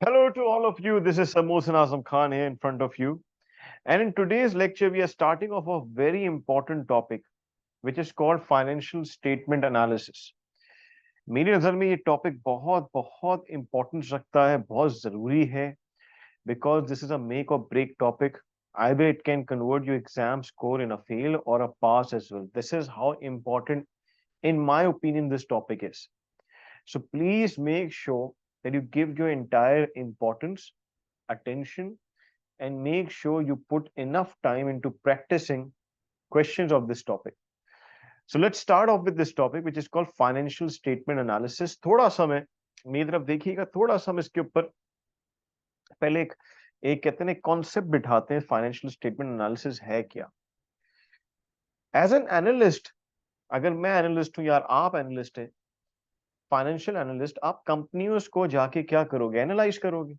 Hello to all of you. This is Samosan Azam Khan here in front of you. And in today's lecture, we are starting off a very important topic, which is called financial statement analysis. मेरी नज़र में ये topic बहुत बहुत importance रखता है, बहुत ज़रूरी है, because this is a make or break topic. Either it can convert your exam score in a fail or a pass as well. This is how important, in my opinion, this topic is. So please make sure that you give your entire importance, attention, and make sure you put enough time into practicing questions of this topic. So let's start off with this topic, which is called financial statement analysis. थोड़ा सा मैं मेरी तरफ देखिएगा, थोड़ा सा हम इसके ऊपर पहले एक कहते हैं कॉन्सेप्ट बिठाते हैं, फाइनेंशियल स्टेटमेंट एनालिसिस है क्या। एज एन एनालिस्ट, अगर मैं एनालिस्ट हूं यार, आप एनालिस्ट है, फाइनेंशियल एनालिस्ट, आप कंपनियों को जाके क्या करोगे? एनालाइज करोगे।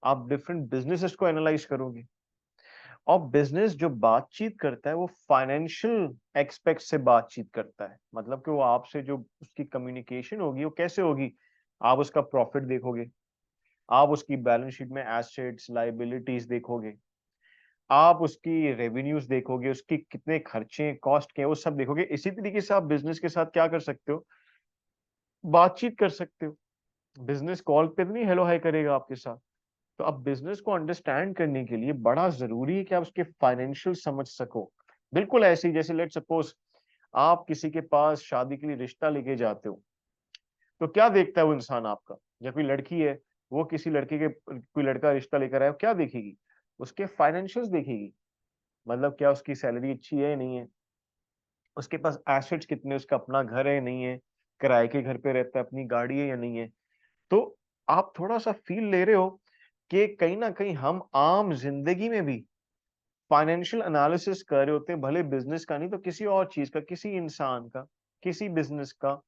आप डिफरेंट बिजनेसेस को एनालाइज करोगे। और बिजनेस जो बातचीत करता है वो फाइनेंशियल एक्सपेक्ट से बातचीत करता है, मतलब कि वो आपसे जो उसकी कम्युनिकेशन होगी वो कैसे होगी? आप उसका प्रॉफिट देखोगे, आप उसकी बैलेंस शीट में एसेट्स लायबिलिटीज देखोगे, आप उसकी रेवेन्यूज देखोगे, उसकी कितने खर्चे कॉस्ट के हैं वो सब देखोगे। इसी तरीके से आप बिजनेस के साथ क्या कर सकते हो? बातचीत कर सकते हो। बिजनेस कॉल पे तो नहीं हेलो हाय करेगा आपके साथ। तो अब बिजनेस को अंडरस्टैंड करने के लिए बड़ा जरूरी है कि आप उसके फाइनेंशियल समझ सको। बिल्कुल ऐसे ही जैसे लेट सपोज आप किसी के पास शादी के लिए रिश्ता लेके जाते हो, तो क्या देखता है वो इंसान आपका? या कोई लड़की है, वो किसी लड़के के कोई लड़का रिश्ता लेकर आया, क्या देखेगी? उसके फाइनेंशियल्स देखेगी। मतलब क्या उसकी सैलरी अच्छी है या नहीं है, उसके पास एसेट्स कितने, उसका अपना घर है या नहीं है, किराए के घर पे रहता है, अपनी गाड़ी है या नहीं है। तो आप थोड़ा सा फील ले रहे हो कि कहीं ना कहीं हम आम जिंदगी में भी फाइनेंशियल एनालिसिस कर रहे होते हैं, भले बिजनेस का नहीं तो किसी और चीज का, किसी इंसान का, किसी बिजनेस का,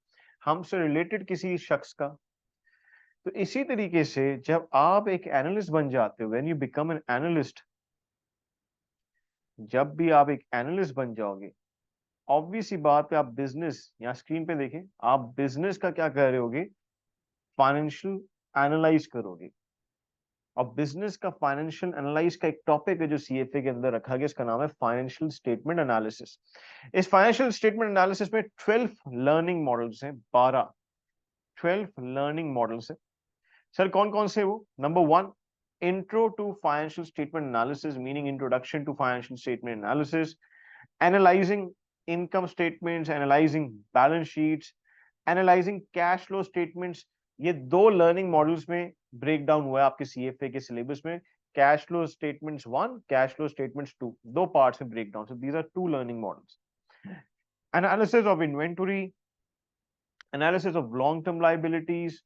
हमसे रिलेटेड किसी शख्स का। तो इसी तरीके से जब आप एक एनालिस्ट बन जाते हो, when you become an analyst, जब भी आप एक एनालिस्ट बन जाओगे, ऑब्वियस सी बात है आप बिजनेस, यहाँ स्क्रीन पे देखें, आप बिजनेस का क्या कर रहे होगे? फाइनेंशियल एनालाइज करोगे। और बिजनेस का फाइनेंशियल एनालाइज का एक टॉपिक है जो सीएफए के अंदर रखा गया, इसका नाम है फाइनेंशियल स्टेटमेंट एनालिसिस। इस फाइनेंशियल स्टेटमेंट एनालिसिस में 12 लर्निंग मॉडल्स हैं, 12 12 लर्निंग मॉडल्स हैं। सर कौन कौन से? वो number 1, intro to financial statement analysis, meaning introduction to financial statement analysis, analysing income statements, analysing balance sheets, analysing cash flow statements. ये दो लर्निंग मॉड्यूल्स में ब्रेक डाउन हुआ है आपके सीएफए के सिलेबस में। Cash flow statements 1, cash flow statements 2, दो parts में break down. So these are two learning models. Analysis of inventory, analysis of long-term liabilities,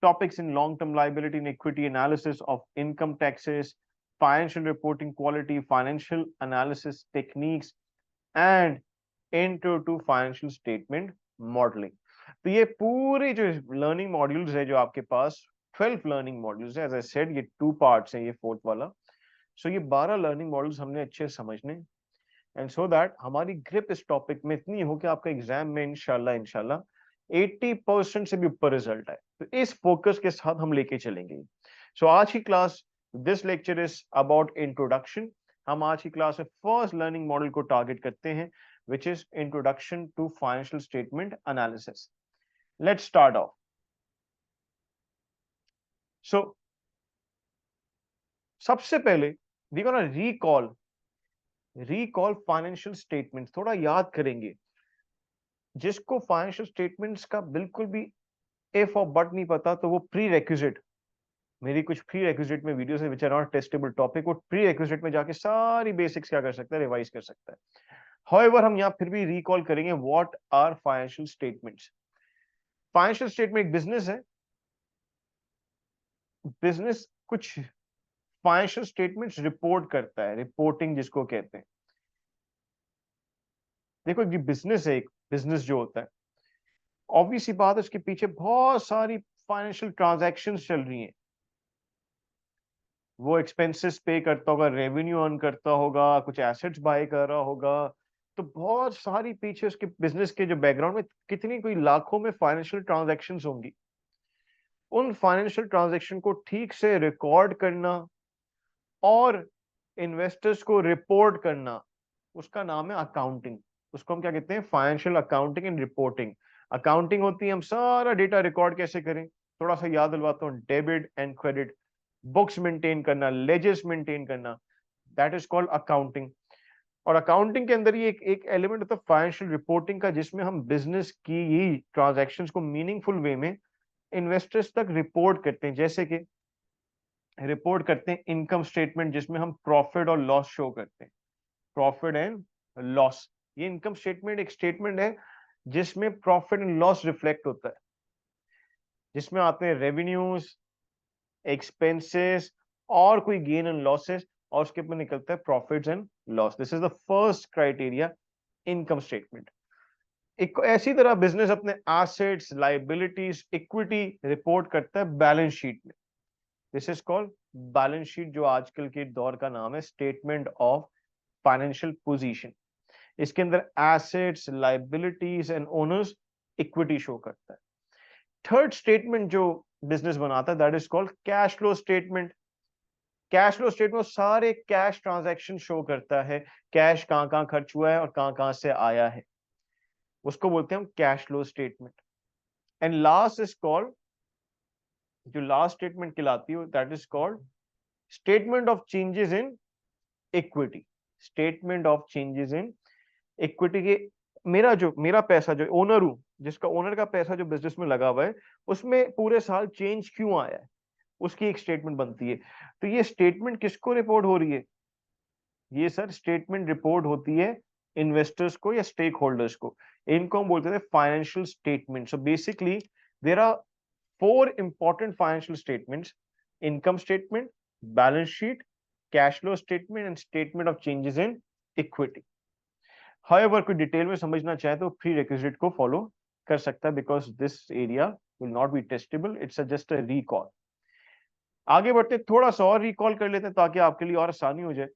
topics in long-term liability and equity, analysis of income taxes, financial reporting quality, financial analysis techniques, and intro to financial statement modeling. तो ये पूरे जो learning modules है जो आपके पास 12 learning modules है, as I said ये two parts हैं, ये फोर्थ वाला। सो ये 12 लर्निंग मॉड्यूल्स हमने अच्छे से समझने, एंड सो दैट हमारी ग्रिप इस टॉपिक में इतनी हो कि आपका एग्जाम में इंशाल्लाह इंशाल्लाह 80% से भी ऊपर रिजल्ट आए। तो इस फोकस के साथ हम लेके चलेंगे। सो आज की class, this lecture is about introduction. हम आज की क्लास में फर्स्ट लर्निंग मॉडल को टारगेट करते हैं, which is introduction to financial statement analysis. Let's start off. So सबसे पहले we gonna recall financial statements, थोड़ा याद करेंगे। जिसको फाइनेंशियल स्टेटमेंट्स का बिल्कुल भी इफ और बट नहीं पता, तो वो प्री रेक्विजिट, मेरी कुछ प्री रेक्विजिट में वीडियोस है which are not testable topic, वो प्री रेक्विजिट में जाके सारी बेसिक्स क्या कर सकता है? रिवाइज कर सकता है। हाउएवर हम यहाँ फिर भी रिकॉल करेंगे what are financial statements. Financial statement एक बिजनेस है, बिजनेस कुछ फाइनेंशियल स्टेटमेंट्स रिपोर्ट करता है, रिपोर्टिंग जिसको कहते हैं। देखो एक बिजनेस है, एक बिजनेस जो होता है, ऑब्वियस सी बात है उसके पीछे बहुत सारी फाइनेंशियल ट्रांजैक्शंस चल रही हैं। वो एक्सपेंसेस पे करता होगा, रेवेन्यू अर्न करता होगा, कुछ एसेट्स बाय कर रहा होगा। तो बहुत सारी पीछे उसके बिजनेस के जो बैकग्राउंड में कितनी कोई लाखों में फाइनेंशियल ट्रांजैक्शंस होंगी। उन फाइनेंशियल ट्रांजैक्शन को ठीक से रिकॉर्ड करना और इन्वेस्टर्स को रिपोर्ट करना, उसका नाम है अकाउंटिंग। उसको हम क्या कहते हैं? Financial accounting and reporting. Accounting होती है हम सारा डेटा रिकॉर्ड कैसे करें, थोड़ा सा याद दिलवाता हूँ, debit and credit, books maintain करना, लेजर्स मेंटेन करना, दैट इज कॉल्ड अकाउंटिंग। और अकाउंटिंग के अंदर ही एक एलिमेंट होता है फाइनेंशियल रिपोर्टिंग का, जिसमें हम बिजनेस की ही ट्रांजैक्शंस को मीनिंगफुल वे में इन्वेस्टर्स तक रिपोर्ट करते हैं। जैसे कि रिपोर्ट करते हैं इनकम स्टेटमेंट, जिसमें हम प्रॉफिट और लॉस शो करते हैं, प्रॉफिट एंड लॉस। ये इनकम स्टेटमेंट एक स्टेटमेंट है जिसमें प्रॉफिट एंड लॉस रिफ्लेक्ट होता है, जिसमें आते हैं रेवेन्यूज, एक्सपेंसेस और कोई गेन एंड लॉसेस, और उसके ऊपर निकलता है profits and loss. This is the first criteria, income statement. एक ऐसी तरह बिजनेस अपने एसेट्स, लायबिलिटीज, इक्विटी रिपोर्ट करता है बैलेंस शीट में। This is called balance sheet, जो आजकल के दौर का नाम है स्टेटमेंट ऑफ फाइनेंशियल पोजीशन। इसके अंदर assets, liabilities and owners, equity show करता है। थर्ड स्टेटमेंट जो बिजनेस बनाता है, that is called cash flow statement. Cash flow statement सारे कैश ट्रांजैक्शन शो करता है, कैश कहां कहां खर्च हुआ है और कहां कहां से आया है, उसको बोलते हैं हम cash flow statement. And last is called, जो लास्ट स्टेटमेंट कहलाती है, that is called statement of changes in equity. Statement of changes in equity के, मेरा पैसा जो ओनर हूं, जिसका ओनर का पैसा जो बिजनेस में लगा हुआ है, उसमें पूरे साल चेंज क्यों आया है, उसकी एक स्टेटमेंट बनती है। तो ये स्टेटमेंट किसको रिपोर्ट हो रही है? ये सर स्टेटमेंट रिपोर्ट होती है इन्वेस्टर्स को या स्टेक होल्डर्स को। इनको हम बोलते हैं financial statement. So basically there are four important financial statements: income statement, balance sheet, cash flow statement and statement of changes in equity. However कोई डिटेल में समझना चाहे तो प्री रिक्विजिट को फॉलो कर सकता है, because this area will not be testable, it's just a recall. आगे बढ़ते थोड़ा सा और रिकॉल कर लेते हैं ताकि आपके लिए और आसानी हो जाए।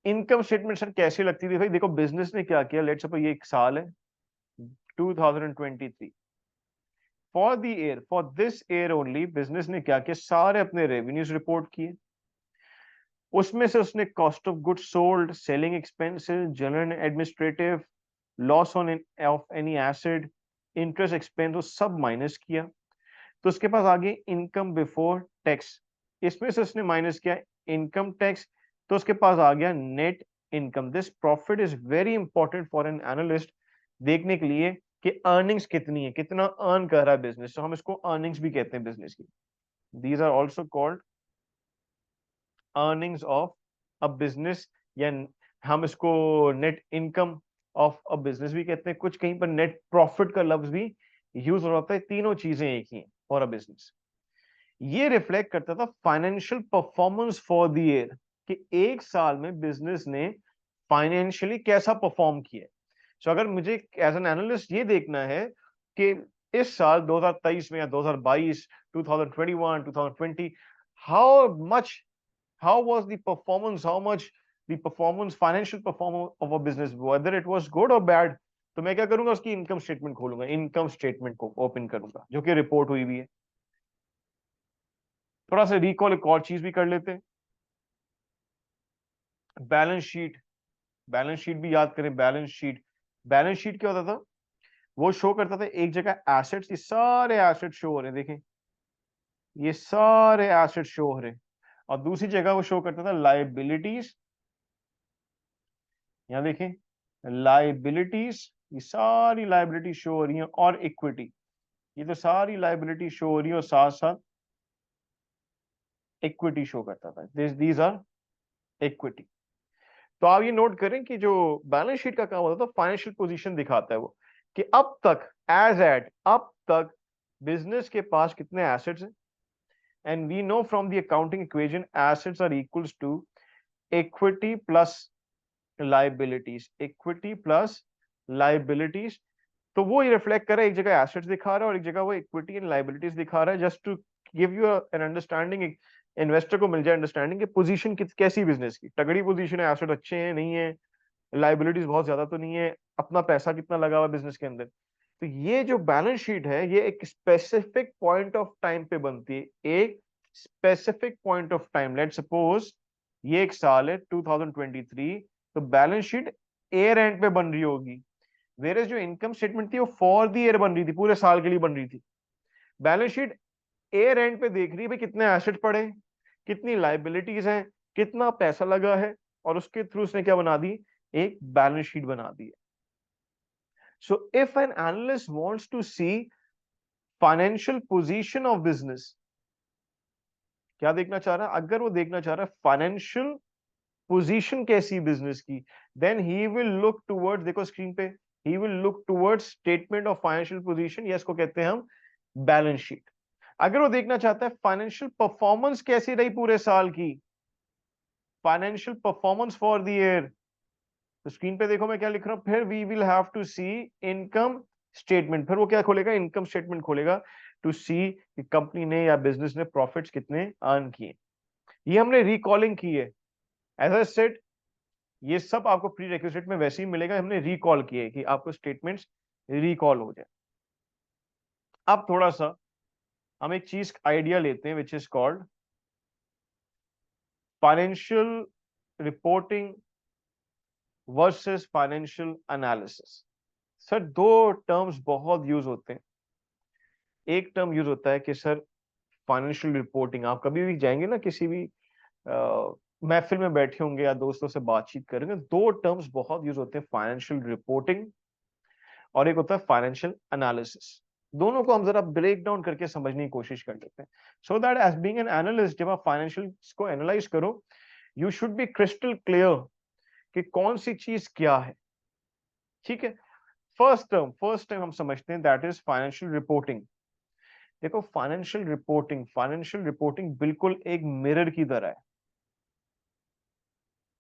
इनकम स्टेटमेंट सर कैसे लगती थी? भाई देखो, बिजनेस ने क्या किया, लेट्स सपोज ये एक साल है 2023, for this year only business ने क्या किया, सारे अपने रेवेन्यूज रिपोर्ट किए, उसमें से उसने cost of goods sold, selling expenses, general administrative, loss on off any asset, interest expense, वो सब माइनस किया। तो उसके पास आगे इनकम बिफोर टैक्स, इसमें से उसने माइनस किया इनकम टैक्स, तो उसके पास आ गया net income. This profit is very important for an analyst, देखने के लिए कि अर्निंग्स कितनी है, कितना अर्न कर रहा है बिजनेस, तो हम इसको अर्निंग्स भी कहते हैं बिजनेस की। These are also called earnings of a business, या हम इसको net income of a business भी कहते हैं। कुछ कहीं पर नेट प्रॉफिट का लफ्ज भी यूज हो रहा है। तीनों चीजें एक ही हैं फॉर अ बिजनेस। ये रिफ्लेक्ट करता था financial performance for the year, कि एक साल में बिजनेस ने फाइनेंशियली कैसा परफॉर्म किया। सो अगर मुझे एज एन एनालिस्ट ये देखना है कि इस साल 2023 में या 2022, 2021, 2020, how much, how was the performance, how much the performance, financial performance of a business, whether it was good or bad, तो मैं क्या करूंगा, उसकी इनकम स्टेटमेंट खोलूंगा, इनकम स्टेटमेंट को ओपन करूंगा जो कि रिपोर्ट हुई हुई है। थोड़ा सा रिकॉल एक और चीज भी कर लेते हैं, बैलेंस शीट। बैलेंस शीट भी याद करें। बैलेंस शीट, बैलेंस शीट क्या होता था? वो शो करता था एक जगह एसेट्स, ये सारे एसेट शो हो रहे हैं, देखें ये सारे एसेट शो हो रहे हैं, और दूसरी जगह वो शो करता था लाइबिलिटीज, यहाँ देखें लाइबिलिटीज, ये सारी लाइबिलिटी शो हो रही है, और इक्विटी, ये तो सारी लाइबिलिटी शो हो रही है और साथ साथ इक्विटी शो करता था। These are equity. तो आप ये नोट करें कि जो बैलेंस शीट का काम होता था, फाइनेंशियल पोजीशन दिखाता है वो, कि अब तक एज एट अब तक बिजनेस के पास कितने एसेट्स हैं। And we know from the accounting equation assets are equals to equity plus liabilities, equity plus liabilities. तो वो ये रिफ्लेक्ट कर रहा है, एक जगह एसेट्स दिखा रहा है और एक जगह वो इक्विटी एंड लाइबिलिटीज दिखा रहा है, just to give you an understanding, investor को मिल जाए अंडरस्टैंडिंग कि पोजीशन कैसी बिजनेस की, तगड़ी पोजीशन है, एसेट अच्छे हैं नहीं है, लाइबिलिटीज बहुत ज्यादा तो नहीं है, अपना पैसा कितना लगा हुआ है बिजनेस के अंदर। तो ये जो बैलेंस शीट है ये एक स्पेसिफिक पॉइंट ऑफ टाइम पे बनती है, एक specific point of time. Let suppose ये एक साल है 2023, तो बैलेंस शीट ईयर एंड पे बन रही होगी, वेयर जो इनकम स्टेटमेंट थी वो फॉर द ईयर बन रही थी, पूरे साल के लिए बन रही थी। बैलेंस शीट ईयर एंड पे देख रही है भाई कितने एसेट पड़े, कितनी लाइबिलिटीज हैं, कितना पैसा लगा है, और उसके थ्रू उसने क्या बना दी, एक बैलेंस शीट बना दी है। So if an analyst wants to see financial position of business, क्या देखना चाह रहा है, अगर वो देखना चाह रहा है फाइनेंशियल पोजीशन कैसी बिजनेस की, then he will look towards, देखो स्क्रीन पे, he will look towards statement of financial position, या इसको कहते हैं हम बैलेंस शीट। अगर वो देखना चाहता है फाइनेंशियल परफॉर्मेंस कैसी रही पूरे साल की, financial performance for the year, तो स्क्रीन पे देखो मैं क्या लिख रहा हूं, फिर we will have to see income statement, फिर वो क्या खोलेगा, इनकम स्टेटमेंट खोलेगा, टू सी कि कंपनी ने या बिजनेस ने प्रॉफिट्स कितने अर्न किए। ये हमने रिकॉलिंग की है, एज आई सेड ये सब आपको प्री रिक्विजिट में वैसे ही मिलेगा, हमने रिकॉल किए कि आपको स्टेटमेंट्स रिकॉल हो जाए। अब थोड़ा सा हम एक चीज आइडिया लेते हैं which is called financial reporting versus financial analysis. Sir दो टर्म्स बहुत यूज होते हैं। एक टर्म यूज होता है कि सर फाइनेंशियल रिपोर्टिंग, आप कभी भी जाएंगे ना किसी भी महफिल में बैठे होंगे या दोस्तों से बातचीत करेंगे, दो टर्म्स बहुत यूज होते हैं, फाइनेंशियल रिपोर्टिंग और एक होता है फाइनेंशियल एनालिसिस। दोनों को हम जरा ब्रेक डाउन करके समझने की कोशिश कर लेते हैं, so that as being an analyst जब आप फाइनेंशियल को एनालाइज करो, you should be crystal clear कि कौन सी चीज क्या है। ठीक है, फर्स्ट टाइम हम समझते हैं दैट इज फाइनेंशियल रिपोर्टिंग। देखो फाइनेंशियल रिपोर्टिंग बिल्कुल एक मिरर की तरह है।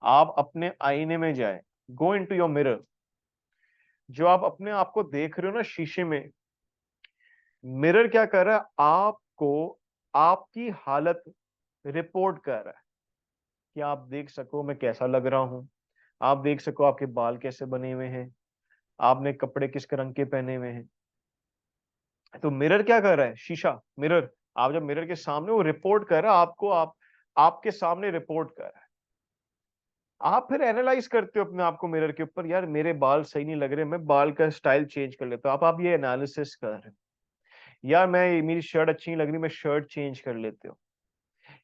आप अपने आईने में जाए, गो इनटू योर मिरर, जो आप अपने आप को देख रहे हो ना शीशे में, मिरर क्या कर रहा है, आपको आपकी हालत रिपोर्ट कर रहा है कि आप देख सको मैं कैसा लग रहा हूं, आप देख सको आपके बाल कैसे बने हुए हैं, आपने कपड़े किस रंग के पहने हुए हैं। तो मिरर क्या कर रहा है, शीशा, मिरर, आप जब मिरर के सामने, वो रिपोर्ट कर रहा है आपको, आपके सामने रिपोर्ट कर रहा है। आप फिर एनालाइज करते हो अपने आप को मिरर के ऊपर, यार मेरे बाल सही नहीं लग रहे, मैं बाल का स्टाइल चेंज कर लेता हूं। आप ये एनालिसिस कर रहे हो, यार मैं मेरी शर्ट अच्छी नहीं लग रही, मैं शर्ट चेंज कर लेते हो,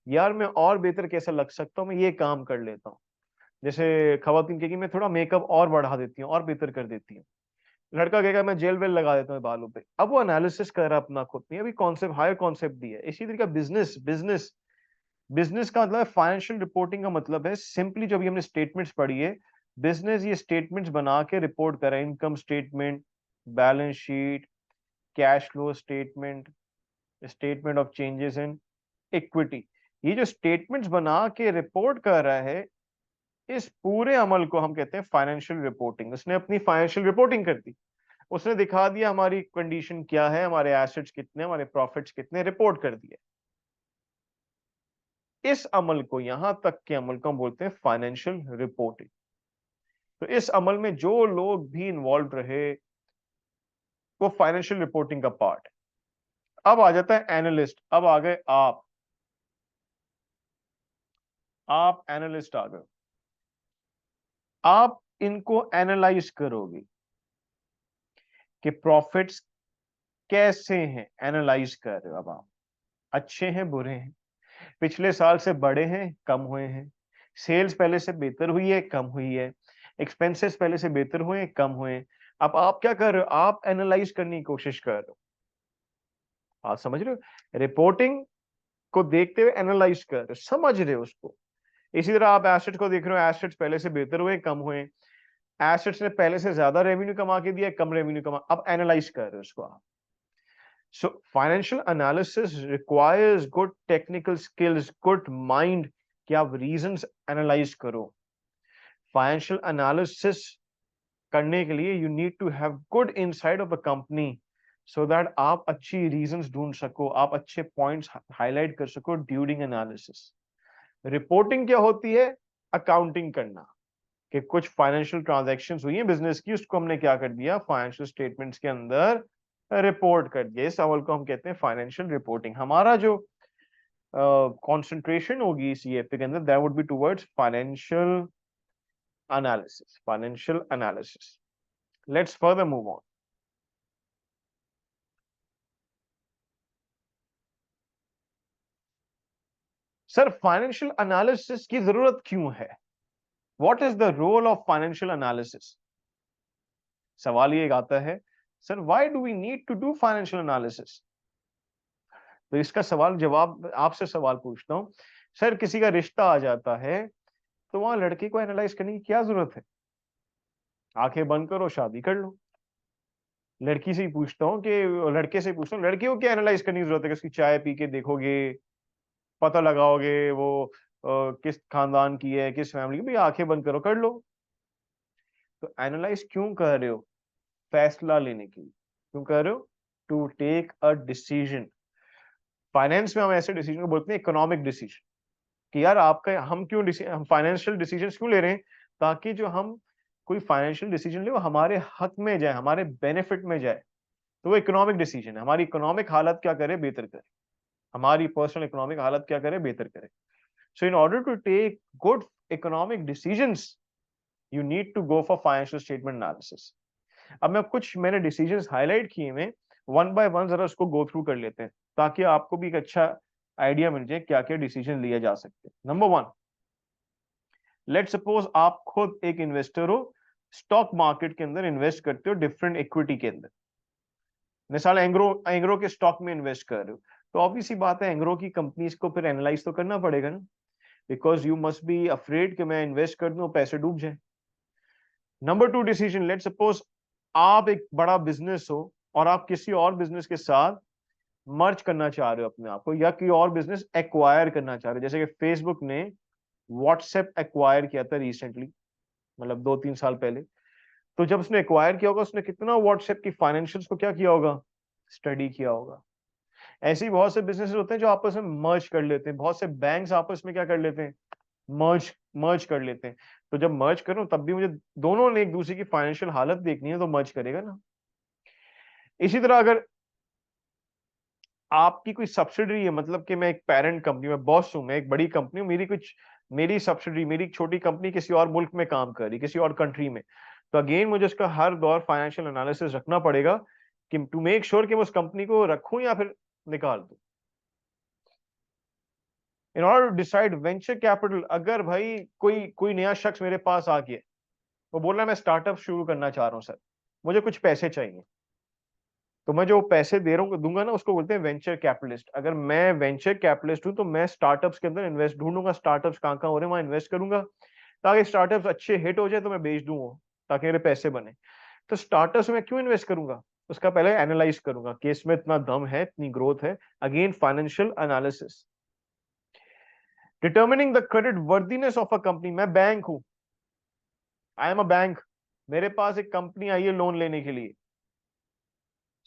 यार मैं और बेहतर कैसा लग सकता हूँ, मैं ये काम कर लेता हूँ। जैसे खवातीन कहेगी मैं थोड़ा मेकअप और बढ़ा देती हूँ और बेहतर कर देती हूँ, लड़का कहेगा मैं जेल वेल लगा देता हूँ बालों पे। अब वो एनालिसिस कर रहा है अपना खुद नहीं, अभी कॉन्सेप्ट हायर कॉन्सेप्ट दिया है। इसी तरीके बिजनेस बिजनेस बिजनेस का मतलब है, फाइनेंशियल रिपोर्टिंग का मतलब है सिंपली जो अभी हमने स्टेटमेंट्स पढ़ी है, बिजनेस ये स्टेटमेंट्स बना के रिपोर्ट कर रहा है, income statement, balance sheet, cash flow statement, statement of changes in equity. ये जो स्टेटमेंट्स बना के रिपोर्ट कर रहा है, इस पूरे अमल को हम कहते हैं फाइनेंशियल रिपोर्टिंग। उसने अपनी फाइनेंशियल रिपोर्टिंग कर दी, उसने दिखा दिया हमारी कंडीशन क्या है, हमारे एसेट्स कितने, हमारे प्रॉफिट्स कितने, रिपोर्ट कर दिए। इस अमल को, यहां तक के अमल को हम बोलते हैं फाइनेंशियल रिपोर्टिंग। तो इस अमल में जो लोग भी इन्वॉल्व रहे, वो फाइनेंशियल रिपोर्टिंग का पार्ट है। अब आ जाता है एनालिस्ट, अब आ गए आप एनालिस्ट आ गए, आप इनको एनालाइज करोगे कि प्रॉफिट्स कैसे हैं, एनालाइज कर रहे हो। अब आप अच्छे हैं बुरे हैं, पिछले साल से बड़े हैं कम हुए हैं, सेल्स पहले से बेहतर हुई है कम हुई है, एक्सपेंसेस पहले से बेहतर हुए हैं कम हुए हैं। अब आप क्या कर रहे हो, आप एनालाइज करने की कोशिश कर रहे हो। आप समझ रहे हो, रिपोर्टिंग को देखते हुए एनालाइज कर रहे हो, समझ रहे हो उसको। इसी तरह आप एसेट्स को देख रहे हो, एसेट्स पहले से बेहतर हुए कम हुए, एसेट्स ने पहले से ज्यादा रेवेन्यू कमा के दिया कम रेवेन्यू कमा, अब एनालाइज कर रहे हो उसको आप। So financial analysis requires good technical skills, good mind कि आप reasons analyze करो। Financial analysis करने के लिए you need to have good insight of the company so that आप अच्छी reasons ढूंढ सको, आप अच्छे points highlight कर सको during analysis। Reporting क्या होती है, accounting करना। कि कुछ फाइनेंशियल ट्रांजैक्शंस हुई हैं बिजनेस की, उसको हमने क्या कर दिया, फाइनेंशियल स्टेटमेंट्स के अंदर रिपोर्ट कर दिया। इस सवाल को हम कहते हैं फाइनेंशियल रिपोर्टिंग। हमारा जो कंसंट्रेशन होगी सीएफए के अंदर, that would be towards financial analysis, financial analysis. Let's further move on. Sir financial analysis की जरूरत क्यों है? What is the role of financial analysis? सवाल ये आता है, sir why do we need to do financial analysis? तो इसका सवाल जवाब आपसे सवाल पूछता हूं, सर किसी का रिश्ता आ जाता है तो वहां लड़के को एनालाइज करने की क्या जरूरत है? आंखें बंद करो, शादी कर लो। लड़की से ही पूछता हूँ कि लड़के से पूछता हूँ, लड़की को क्या एनालाइज करने की जरूरत है कि उसकी चाय पी के देखोगे, पता लगाओगे वो किस खानदान की है, किस फैमिली की? भाई आंखें बंद करो, कर लो। तो एनालाइज क्यों कर रहे हो? फैसला लेने के लिए। क्यों कर रहे हो? To take a decision. Finance में हम ऐसे डिसीजन को बोलते हैं इकोनॉमिक डिसीजन, कि यार आपका हम क्यों हम फाइनेंशियल डिसीजन क्यों ले रहे हैं? ताकि जो हम कोई फाइनेंशियल डिसीजन ले वो हमारे हक में जाए, हमारे बेनिफिट में जाए। तो वो इकोनॉमिक डिसीजन है, हमारी इकोनॉमिक हालत क्या करे, बेहतर करे, हमारी पर्सनल इकोनॉमिक हालत क्या करे, बेहतर करे। So in order to take good economic decisions you need to go for financial statement analysis. अब मैं कुछ मैंने डिसीजंस हाईलाइट किए हैं, वन बाय वन जरा उसको गो थ्रू कर लेते हैं, ताकि आपको भी एक अच्छा आइडिया मिल जाए क्या क्या डिसीजन लिए जा सकते हैं। नंबर वन, लेट सपोज आप खुद एक इन्वेस्टर हो, स्टॉक मार्केट के अंदर इन्वेस्ट करते हो, डिफरेंट इक्विटी के अंदर। मिसाल एंग्रो एंग्रो के स्टॉक में इन्वेस्ट कर रहे हो, तो ऑब्वियस सी बात है एंग्रो की कंपनीज को फिर एनालाइज तो करना पड़ेगा ना, because you must be afraid कि मैं इन्वेस्ट कर दूं पैसे डूब जाए। Number two decision, let suppose आप एक बड़ा बिजनेस हो और आप किसी और बिजनेस के साथ मर्ज करना चाह रहे हो अपने आप को, या कोई और बिजनेस एक्वायर करना चाह रहे हो। जैसे कि फेसबुक ने व्हाट्सएप एक्वायर किया था रिसेंटली, मतलब 2-3 साल पहले। तो जब उसने एक्वायर किया होगा, उसने कितना व्हाट्सएप की फाइनेंशियल्स को क्या किया होगा, स्टडी किया होगा। ऐसे ही बहुत से बिजनेसेस होते हैं जो आपस में मर्ज कर लेते हैं, बहुत से बैंक्स आपस में क्या कर लेते हैं, मर्ज मर्ज कर लेते हैं। तो जब मर्ज करूं तब भी मुझे दोनों ने एक दूसरे की फाइनेंशियल हालत देखनी है, तो मर्ज करेगा ना। इसी तरह अगर आपकी कोई सब्सिडरी है, मतलब कि मैं एक पेरेंट कंपनी में बॉस हूं, मैं एक बड़ी कंपनी हूं, मेरी सब्सिडरी, मेरी एक छोटी कंपनी किसी और मुल्क में काम कर रही, किसी और कंट्री में, तो अगेन मुझे उसका हर दौर फाइनेंशियल एनालिसिस रखना पड़ेगा कि टू मेक श्योर कि मैं उस कंपनी को रखूं या फिर निकाल दूं। In order to decide venture capital, अगर भाई कोई कोई नया शख्स मेरे पास आ गया, वो बोल रहा है मैं स्टार्टअप शुरू करना चाह रहा हूँ सर, मुझे कुछ पैसे चाहिए, तो मैं जो पैसे दे रहा हूँ दूंगा ना, उसको बोलते हैं वेंचर कैपिटलिस्ट। अगर मैं वेंचर कैपिटलिस्ट हूँ तो मैं स्टार्टअप्स के अंदर इन्वेस्ट ढूंढूंगा, स्टार्टअप्स कहाँ कहाँ हो रहे हैं वहां इन्वेस्ट करूंगा, ताकि स्टार्टअप्स अच्छे हिट हो जाए तो मैं बेच दूं वो, ताकि मेरे पैसे बने। तो स्टार्टअप्स में क्यों इन्वेस्ट करूंगा, उसका पहले एनालाइज करूंगा कि इसमें इतना दम है, इतनी ग्रोथ है। Again financial analysis. Determining the credit worthiness of a company, मैं बैंक हूं, आई एम अ बैंक, मेरे पास एक कंपनी आई है लोन लेने के लिए।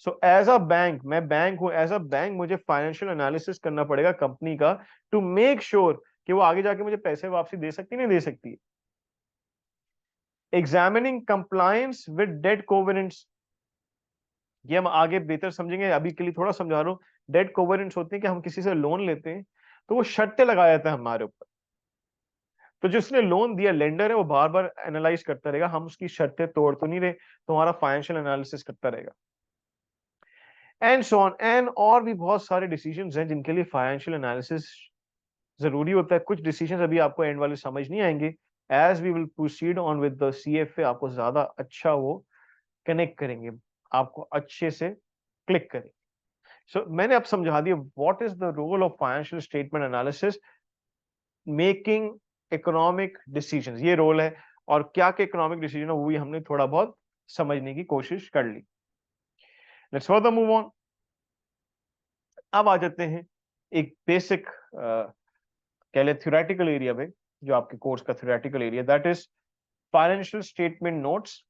सो एज अ बैंक, मैं बैंक हूं, एज अ बैंक मुझे फाइनेंशियल एनालिसिस करना पड़ेगा कंपनी का, टू मेक श्योर कि वो आगे जाके मुझे पैसे वापसी दे सकती नहीं दे सकती। Examining compliance with debt covenants, ये हम आगे बेहतर समझेंगे, अभी के लिए थोड़ा समझा रहा हूं। डेट कोवेनेंट्स होते हैं कि हम किसी से लोन लेते हैं तो वो शर्तें लगा जाता है हमारे ऊपर, तो जिसने लोन दिया लेंडर है वो बार बार एनालाइज करता रहेगा हम उसकी शर्तें तोड़ तो नहीं रहे, तो हमारा फाइनेंशियल एनालिसिस करता रहेगा। एंड सो ऑन एंड, और भी बहुत सारे डिसीजंस हैं जिनके लिए फाइनेंशियल एनालिसिस जरूरी होता है। कुछ डिसीजंस अभी आपको एंड वाले समझ नहीं आएंगे, as we will proceed on with the CFA आपको ज्यादा अच्छा वो कनेक्ट करेंगे, आपको अच्छे से क्लिक करेंगे। सो मैंने अब समझा दिया what is the role of financial statement analysis, making economic decisions, ये रोल है। और क्या क्या इकोनॉमिक डिसीजन है वो भी हमने थोड़ा बहुत समझने की कोशिश कर ली। Let's further move on. अब आ जाते हैं एक बेसिक कह ले थ्योरेटिकल एरिया में, जो आपके कोर्स का theoretical area, that is financial statement notes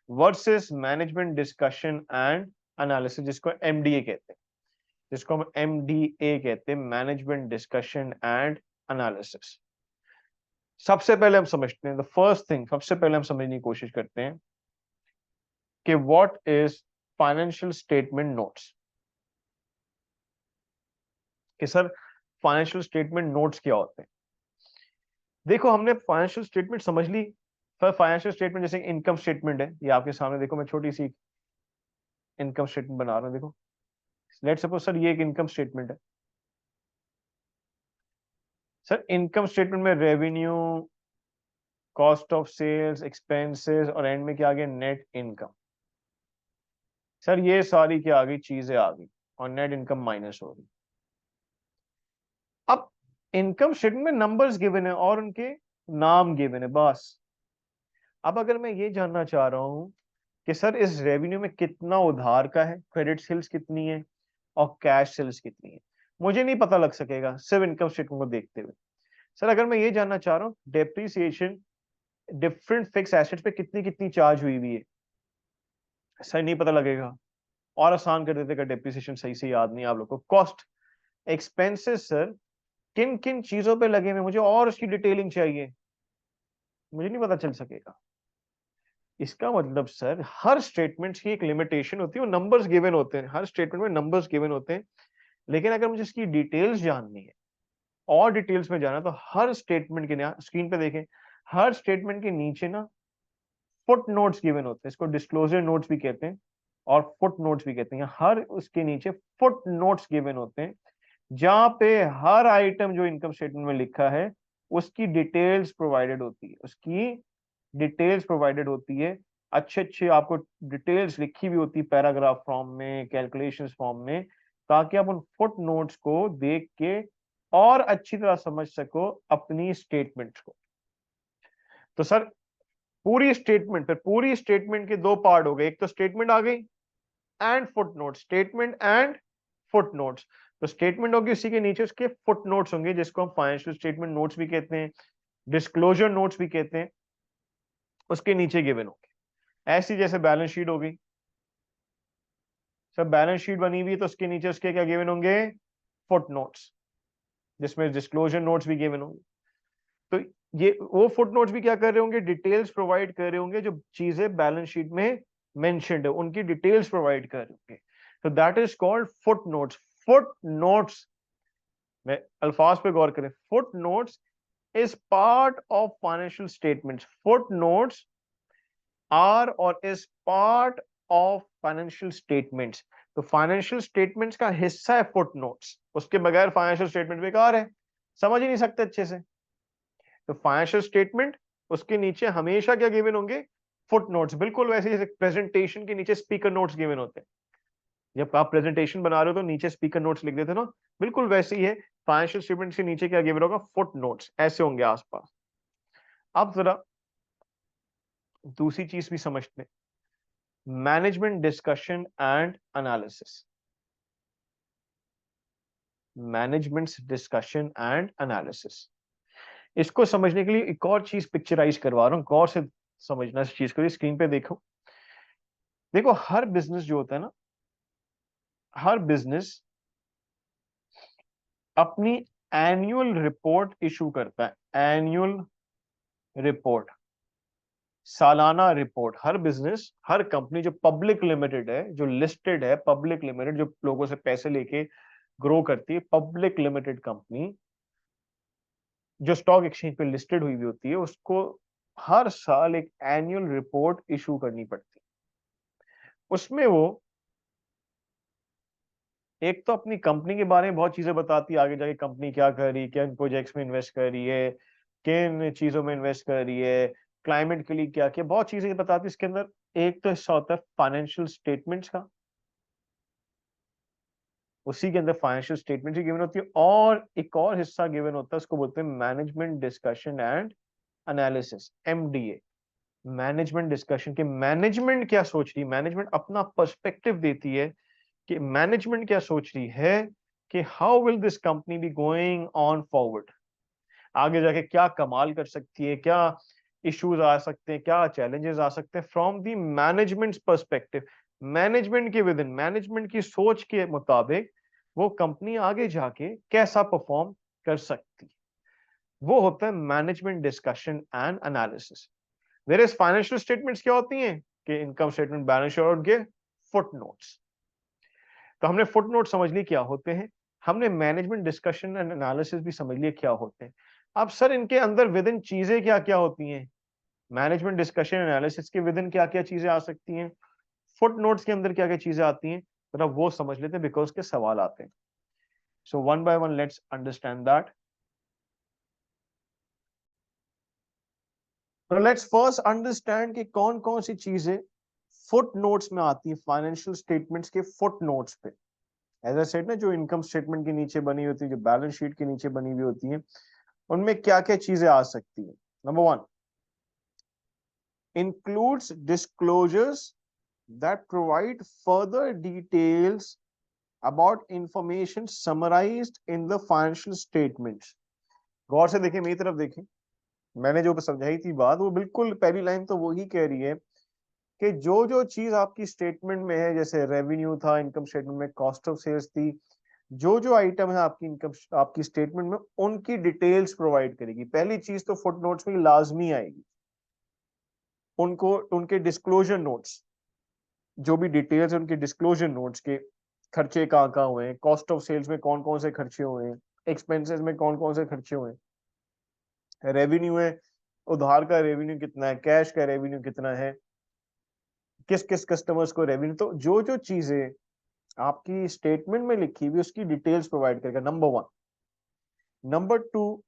versus management discussion and analysis, जिसको एमडीए कहते हैं, जिसको हम एमडीए कहते हैं, मैनेजमेंट डिस्कशन एंड एनालिसिस। सबसे पहले हम समझते हैं, द फर्स्ट थिंग, सबसे पहले हम समझने की कोशिश करते हैं कि what is financial statement notes. कि सर फाइनेंशियल स्टेटमेंट नोट्स क्या होते हैं। देखो हमने फाइनेंशियल स्टेटमेंट समझ ली। सर फाइनेंशियल स्टेटमेंट जैसे इनकम स्टेटमेंट है, ये आपके सामने देखो, मैं छोटी सी इनकम स्टेटमेंट बना रहा हूँ। देखो लेट सपोज सर ये एक इनकम स्टेटमेंट है। सर इनकम स्टेटमेंट में revenue, cost of sales, expenses और एंड में क्या आ गया, नेट इनकम। सर ये सारी क्या आ गई, चीजें आ गई और नेट इनकम माइनस हो गई। अब इनकम स्टेटमेंट में नंबर्स गिवन है और उनके नाम गिवन है बस। अब अगर मैं ये जानना चाह रहा हूं कि सर इस रेवेन्यू में कितना उधार का है, क्रेडिट सेल्स कितनी है और कैश सेल्स कितनी है, मुझे नहीं पता लग सकेगा सिर्फ इनकम स्टेटमेंट को देखते हुए। सर अगर मैं ये जानना चाह रहा हूँ डेप्रिसिएशन डिफरेंट फिक्स एसेट्स पे कितनी कितनी चार्ज हुई हुई है, सर नहीं पता लगेगा। और आसान कर देते, डेप्रिसिएशन सही से याद नहीं आप लोग को। कॉस्ट एक्सपेंसेस सर किन किन चीजों पे लगे हुए, मुझे और उसकी डिटेलिंग चाहिए, मुझे नहीं पता चल सकेगा। इसका मतलब सर हर स्टेटमेंट की एक लिमिटेशन होती है, वो नंबर्स गिवन होते हैं, हर स्टेटमेंट में नंबर्स गिवन होते हैं। लेकिन अगर मुझे इसकी डिटेल्स जाननी है और डिटेल्स में जाना, तो हर स्टेटमेंट के स्क्रीन पे देखें, हर स्टेटमेंट के नीचे ना फुट नोट्स गिवन होते हैं, इसको डिस्क्लोजर नोट्स भी कहते हैं और फुट नोट्स भी कहते हैं। हर उसके नीचे फुट नोट्स गिवन होते हैं, जहां पे हर आइटम जो इनकम स्टेटमेंट में लिखा है उसकी डिटेल्स प्रोवाइडेड होती है, उसकी डिटेल्स प्रोवाइडेड होती है। अच्छे अच्छे आपको डिटेल्स लिखी हुई होती है पैराग्राफ फॉर्म में, कैलकुलेशंस फॉर्म में, ताकि आप उन फुट नोट्स को देख के और अच्छी तरह समझ सको अपनी स्टेटमेंट्स को। तो सर पूरी स्टेटमेंट, फिर पूरी स्टेटमेंट के दो पार्ट हो गए, एक तो स्टेटमेंट आ गई and foot notes, statement and foot notes. तो स्टेटमेंट होगी, उसी के नीचे उसके फुट नोट्स होंगे, जिसको हम फाइनेंशियल स्टेटमेंट नोट्स भी कहते हैं, डिस्क्लोजर नोट्स भी कहते हैं, उसके नीचे गिवन होंगे। ऐसी जैसे बैलेंस शीट हो गई, सब बैलेंस शीट बनी हुई है तो उसके नीचे उसके क्या गिवन होंगे, फुट नोट्स, जिसमें डिस्क्लोजर नोट्स भी गिवन होंगे। तो ये वो फुट नोट्स भी क्या कर रहे होंगे, डिटेल्स प्रोवाइड कर रहे होंगे, जो चीजें बैलेंस शीट में मेंशन्ड है उनकी डिटेल्स प्रोवाइड कर रहे होंगे। तो that is called footnotes. Footnotes में अल्फाज पे गौर करें, footnotes is part of financial statements. Footnotes are और is part of financial statements. तो फाइनेंशियल स्टेटमेंट्स का हिस्सा है फुट नोट्स, उसके बगैर फाइनेंशियल स्टेटमेंट बेकार है, समझ ही नहीं सकते अच्छे से। तो फाइनेंशियल स्टेटमेंट, उसके नीचे हमेशा क्या गिवन होंगे, फुट नोट्स। बिल्कुल वैसे जैसे प्रेजेंटेशन के नीचे स्पीकर नोट्स गिवन होते हैं, जब आप प्रेजेंटेशन बना रहे हो तो नीचे स्पीकर नोट्स लिख देते ना, बिल्कुल वैसे ही है। फाइनेंशियल स्टेटमेंट के नीचे क्या गिवन होगा, फुट नोट्स, ऐसे होंगे आसपास। अब जरा दूसरी चीज भी समझते हैं, management discussion and analysis. Management discussion and analysis, इसको समझने के लिए एक और चीज पिक्चराइज करवा रहा हूं, गौर से समझना इस चीज को। स्क्रीन पे देखो, देखो हर बिजनेस जो होता है ना, हर बिजनेस अपनी एनुअल रिपोर्ट इशू करता है। एनुअल रिपोर्ट, सालाना रिपोर्ट। हर बिजनेस, हर कंपनी जो पब्लिक लिमिटेड है, जो लिस्टेड है, पब्लिक लिमिटेड, जो लोगों से पैसे लेके ग्रो करती है, पब्लिक लिमिटेड कंपनी जो स्टॉक एक्सचेंज पे लिस्टेड हुई होती है, उसको हर साल एक एनुअल रिपोर्ट इशू करनी पड़ती है। उसमें वो एक तो अपनी कंपनी के बारे में बहुत चीजें बताती है, आगे जाके कंपनी क्या कर रही है, किन प्रोजेक्ट्स में इन्वेस्ट कर रही है, किन चीजों में इन्वेस्ट कर रही है, क्लाइमेट के लिए क्या क्या, बहुत चीजें बताती है। इसके अंदर एक तो हिस्सा होता है फाइनेंशियल स्टेटमेंट्स का, उसी के अंदर फाइनेंशियल स्टेटमेंट ही गिवन होती है, और एक और हिस्सा गिवन होता है, उसको बोलते हैं management discussion and analysis, MDA. Management discussion के मैनेजमेंट क्या सोच रही, मैनेजमेंट अपना पर्सपेक्टिव देती है कि मैनेजमेंट क्या सोच रही है कि how will this company be going on forward, आगे जाके क्या कमाल कर सकती है, क्या इश्यूज आ सकते हैं, क्या चैलेंजेस आ सकते हैं from the management perspective. Management के विद इन, मैनेजमेंट की सोच के मुताबिक वो कंपनी आगे जाके कैसा परफॉर्म कर सकती है। वो होता है management discussion and analysis. Where is financial statements क्या होती हैं कि इनकम स्टेटमेंट, बैलेंस शीट और उनके फुट नोट्स। तो हमने फुट नोट समझ ली क्या होते हैं, हमने मैनेजमेंट डिस्कशन एंड एनालिसिस भी समझ लिया क्या होते हैं। अब सर इनके अंदर विद इन चीजें क्या क्या होती हैं, मैनेजमेंट डिस्कशन एनालिसिस के विद इन क्या क्या चीजें आ सकती हैं, फुट नोट्स के अंदर क्या क्या चीजें आती हैं, जरा वो समझ लेते हैं बिकॉज के सवाल आते हैं। So one by one let's understand that. तो लेट्स फर्स्ट अंडरस्टैंड कि कौन कौन सी चीजें फुट नोट्स में आती है, फाइनेंशियल स्टेटमेंट्स के फुट नोट्स पे। एज आई सेड ना, जो इनकम स्टेटमेंट के नीचे बनी होती है, जो बैलेंस शीट के नीचे बनी हुई होती है, उनमें क्या क्या चीजें आ सकती है। Number one, includes disclosures that provide further details about information summarized in the financial statements। गौर से देखें, मेरी तरफ देखें, मैंने जो समझाई थी बात, वो बिल्कुल पहली लाइन तो वही कह रही है कि जो जो चीज आपकी स्टेटमेंट में है, जैसे रेवेन्यू था इनकम स्टेटमेंट में, कॉस्ट ऑफ सेल्स थी, जो जो आइटम है आपकी इनकम, आपकी स्टेटमेंट में, उनकी डिटेल्स प्रोवाइड करेगी। पहली चीज तो फुट नोट्स में लाजमी आएगी, उनको उनके डिस्क्लोजर नोट्स, जो भी डिटेल्स है उनके डिस्क्लोजर नोट्स के, खर्चे कहाँ कहाँ हुए हैं, कॉस्ट ऑफ सेल्स में कौन कौन से खर्चे हुए हैं, एक्सपेंसेस में कौन कौन से खर्चे हुए हैं, रेवेन्यू है, उधार का रेवेन्यू कितना है, कैश का रेवेन्यू कितना है, किस किस कस्टमर्स को रेवेन्यू। तो जो जो चीजें आपकी स्टेटमेंट में लिखी हुई उसकी डिटेल्स प्रोवाइड करेगा, number one. Number two,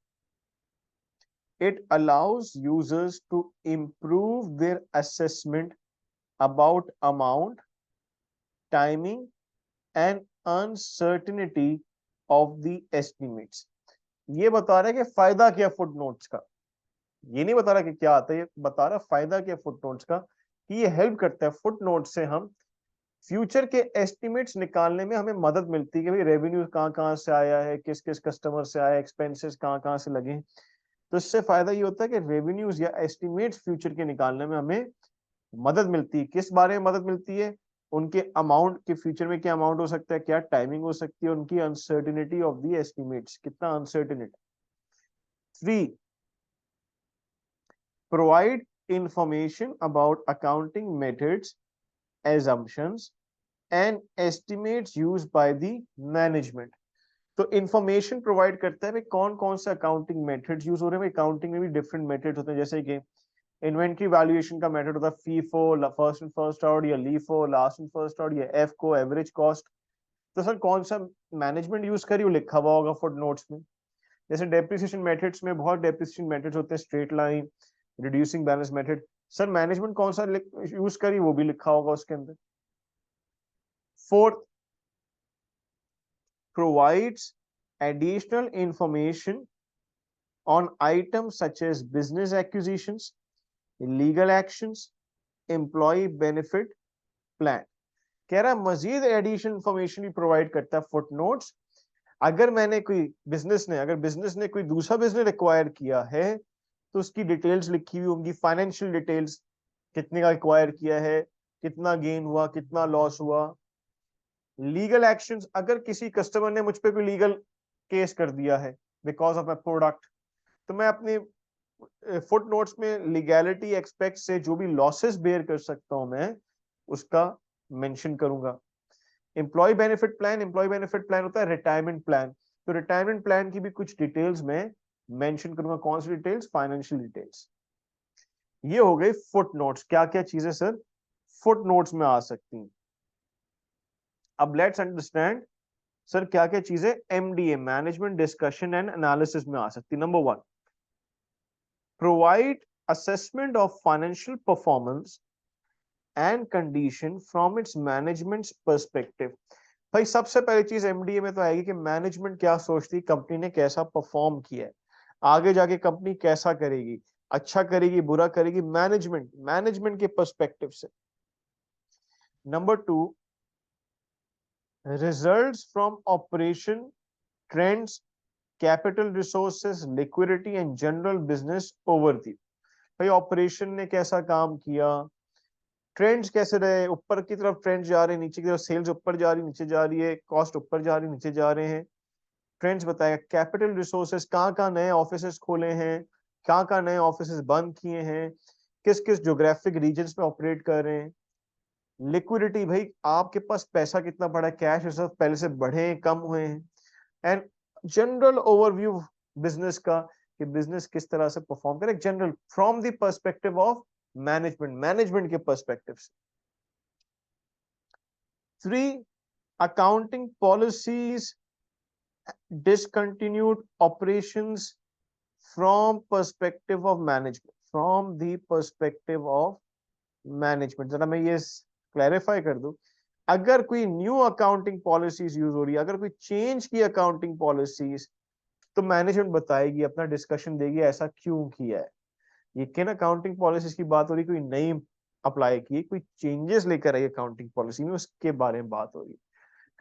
it allows users to improve their assessment about amount, timing and uncertainty of the estimates। ये बता रहा है कि फायदा क्या फुट नोट्स का, ये नहीं बता रहा कि क्या आता है, ये बता रहा फायदा क्या फुट नोट्स का, कि ये हेल्प करता है। फुट नोट से हम फ्यूचर के एस्टिमेट्स निकालने में हमें मदद मिलती है कि भाई रेवेन्यू कहाँ कहाँ से आया है, किस किस कस्टमर से आया, एक्सपेंसेस कहाँ कहाँ से लगे हैं। तो इससे फायदा ये होता है कि रेवेन्यूज या एस्टिमेट्स फ्यूचर के निकालने में हमें मदद मिलती है। किस बारे में मदद मिलती है, उनके अमाउंट के, फ्यूचर में क्या अमाउंट हो सकता है, क्या टाइमिंग हो सकती है, उनकी अनसर्टिनिटी ऑफ द एस्टिमेट्स, कितना uncertainty. Three, provide information about accounting methods, assumptions and estimates used by the management। तो इंफॉर्मेशन प्रोवाइड करता है भाई कौन कौन से अकाउंटिंग मेथड्स यूज हो रहे हैं। अकाउंटिंग में भी डिफरेंट मेथड्स होते हैं, जैसे कि इन्वेंट्री वैल्यूएशन का मेथड होता है FIFO, first and first out, या LIFO, last and first out, या एफ को, एवरेज कॉस्ट। तो सर कौन सा मैनेजमेंट यूज करी वो लिखा हुआ होगा फुट नोट्स में। जैसे डेप्रिसिएशन मेथड्स में बहुत डेप्रिसिएशन मेथड्स होते हैं, straight line, reducing balance method, sir management कौन सा यूज करी वो भी लिखा होगा उसके अंदर। Fourth, provides additional information on items such as business acquisitions, legal actions, employee benefit plan। कह रहा है मजीद एडिशनल इंफॉर्मेशन भी प्रोवाइड करता है फुट नोट्स। अगर मैंने कोई बिजनेस ने, अगर बिजनेस ने कोई दूसरा बिजनेस एक्वायर किया है तो उसकी डिटेल्स लिखी हुई होंगी, फाइनेंशियल डिटेल्स, कितने का एक्वायर किया है, कितना गेन हुआ, कितना लॉस हुआ। लीगल एक्शंस, अगर किसी कस्टमर ने मुझ पे कोई लीगल केस कर दिया है बिकॉज ऑफ माई प्रोडक्ट, तो मैं अपने फुट नोट्स में लीगैलिटी एक्सपेक्ट से जो भी लॉसेस बेयर कर सकता हूं मैं उसका मेंशन करूंगा। Employ benefit plan, employ benefit plan होता है रिटायरमेंट प्लान, तो रिटायरमेंट प्लान की भी कुछ डिटेल्स में मेंशन करूंगा। कौन सी डिटेल्स, फाइनेंशियल डिटेल्स। ये हो गई फुट नोट्स, क्या क्या चीजें सर फुट नोट्स में आ सकती हैं। अब लेट्स अंडरस्टैंड सर क्या क्या चीजें MDA, management discussion and analysis में आ सकती। Number one, provide assessment of financial performance and condition from its management perspective. भाई सबसे पहली चीज एमडीए में तो आएगी कि मैनेजमेंट क्या सोचती, कंपनी ने कैसा परफॉर्म किया है, आगे जाके कंपनी कैसा करेगी, अच्छा करेगी, बुरा करेगी, मैनेजमेंट, मैनेजमेंट के पर्सपेक्टिव से। Number two, results from operation, trends, capital resources, liquidity and general business overview. भाई ऑपरेशन ने कैसा काम किया, ट्रेंड्स कैसे रहे, ऊपर की तरफ ट्रेंड जा रहे हैं, नीचे की तरफ सेल्स ऊपर जा रही नीचे जा रही है, कॉस्ट ऊपर जा रही नीचे जा रहे हैं, ट्रेंड्स बताएगा, कैपिटल रिसोर्सेस, कहाँ नए ऑफिसेस खोले हैं, कहाँ नए ऑफिसेस बंद किए हैं, किस किस ज्योग्राफिक रीजन्स में ऑपरेट कर रहे हैं। लिक्विडिटी, भाई आपके पास पैसा कितना पड़ा है, कैश रिजर्व पहले से बढ़े हैं, कम हुए हैं। एंड जनरल ओवरव्यू बिजनेस का, कि बिजनेस किस तरह से परफॉर्म करे, general from the perspective of management के पर्सपेक्टिव से। 3 accounting policies discontinued operations from perspective of management जरा मैं ये क्लैरिफाई कर दूं, अगर कोई न्यू अकाउंटिंग पॉलिसीज यूज हो रही है, अगर कोई चेंज की अकाउंटिंग पॉलिसीज, तो मैनेजमेंट बताएगी, अपना डिस्कशन देगी ऐसा क्यों किया है। ये किन अकाउंटिंग पॉलिसीज की बात हो रही, कोई नई अप्लाई की, कोई चेंजेस लेकर आई अकाउंटिंग पॉलिसी में, उसके बारे में बात हो रही है।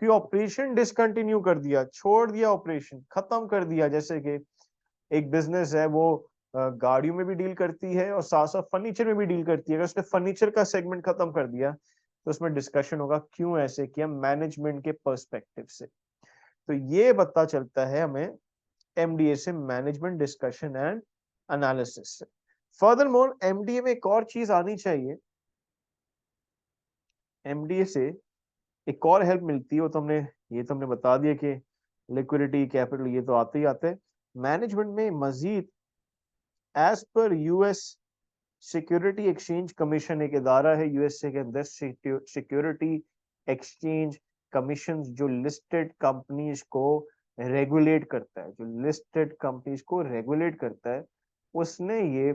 कि ऑपरेशन डिसकंटिन्यू कर दिया, छोड़ दिया, ऑपरेशन खत्म कर दिया, जैसे कि एक बिजनेस है वो गाड़ियों में भी डील करती है और साथ साथ फर्नीचर में भी डील करती है, अगर उसने फर्नीचर का सेगमेंट खत्म कर दिया तो उसमें डिस्कशन होगा क्यों ऐसे किया, मैनेजमेंट के पर्सपेक्टिव से। तो ये पता चलता है हमें एमडीए से, मैनेजमेंट डिस्कशन एंड एनालिसिस से। फर्दरमोर एमडीए में एक और चीज आनी चाहिए, एमडीए से एक और हेल्प मिलती है, वो तो हमने बता दिया कि लिक्विडिटी, कैपिटल, ये तो आते ही आते हैं। मैनेजमेंट में मजीद एज पर यूएस सिक्योरिटी एक्सचेंज कमीशन, एक इदारा है यूएसए के अंदर, सिक्योरिटी एक्सचेंज कमीशन, जो लिस्टेड कंपनीज को रेगुलेट करता है, उसने ये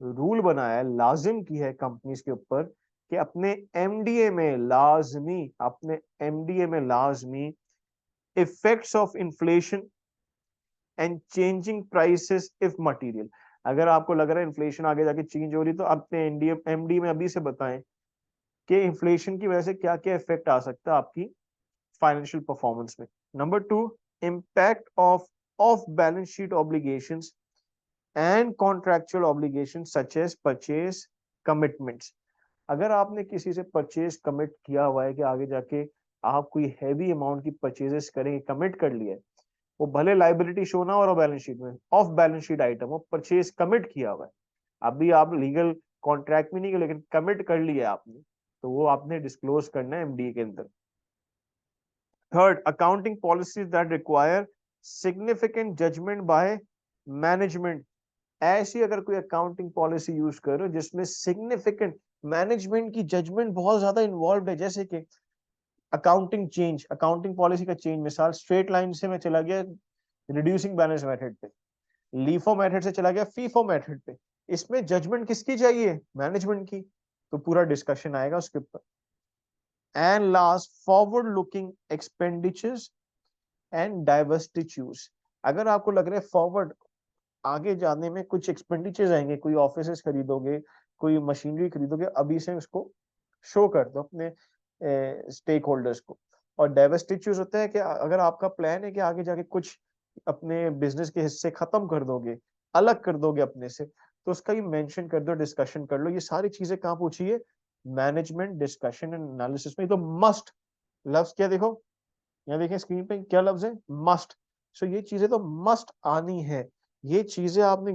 रूल बनाया है, लाजिम की है कंपनीज के ऊपर कि अपने एमडीए में लाजमी effects of inflation and changing prices if material. अगर आपको लग रहा है इन्फ्लेशन आगे जाके चेंज हो रही, तो अपने एमडी में अभी से बताएं कि इन्फ्लेशन की वजह से क्या क्या इफेक्ट आ सकता है आपकी फाइनेंशियल परफॉर्मेंस में। Number 2, impact off balance sheet obligations and contractual obligation such as purchase commitments. अगर आपने किसी से परचेज कमिट किया हुआ है कि आगे जाके आप कोई हैवी अमाउंट की परचेजेस करेंगे, कमिट कर लिया है, वो भले लाइबिलिटी शो ना हो रहा बैलेंस शीट में, ऑफ बैलेंस शीट आइटम, वो परचेज कमिट किया हुआ है, अभी आप लीगल कॉन्ट्रैक्ट में नहीं, लेकिन कमिट कर लिया है आपने, तो वो आपने डिस्क्लोज करना है एमडीए के अंदर। Third, accounting policies that require significant judgement by management. ऐसी अगर कोई अकाउंटिंग पॉलिसी यूज कर रहे हो जिसमें सिग्निफिकेंट मैनेजमेंट की जजमेंट बहुत ज्यादा इन्वॉल्व है, जैसे कि अकाउंटिंग पॉलिसी का चेंज, मिसाल स्ट्रेट लाइन से मैं चला गया रिड्यूसिंग बैलेंस मेथड पे, लीफो मेथड से चला गया फीफो मेथड पे, इसमें जजमेंट किसकी चाहिए, मैनेजमेंट की, तो पूरा डिस्कशन आएगा उसके ऊपर। And last, forward looking expenditures and diversities. अगर आपको लग रहा है फॉरवर्ड आगे जाने में कुछ एक्सपेंडिचर्स आएंगे, कोई ऑफिसेस खरीदोगे, कोई मशीनरी खरीदोगे, अभी से उसको शो कर दो अपने स्टेक होल्डर्स को। और डाइवर्सिटीज होता है कि अगर आपका प्लान है कि आगे जाके कुछ अपने बिजनेस के हिस्से खत्म कर दोगे, अलग कर दोगे अपने से, तो उसका ही मेंशन कर दो, डिस्कशन कर लो। ये सारी चीजें कहाँ पूछी है, मैनेजमेंट डिस्कशन एंड एनालिसिस में। तो मस्ट लफ्ज क्या, देखो यहाँ देखें स्क्रीन पे क्या लफ्ज है, मस्ट। सो ये चीजें तो मस्ट आनी है, ये चीजें आपने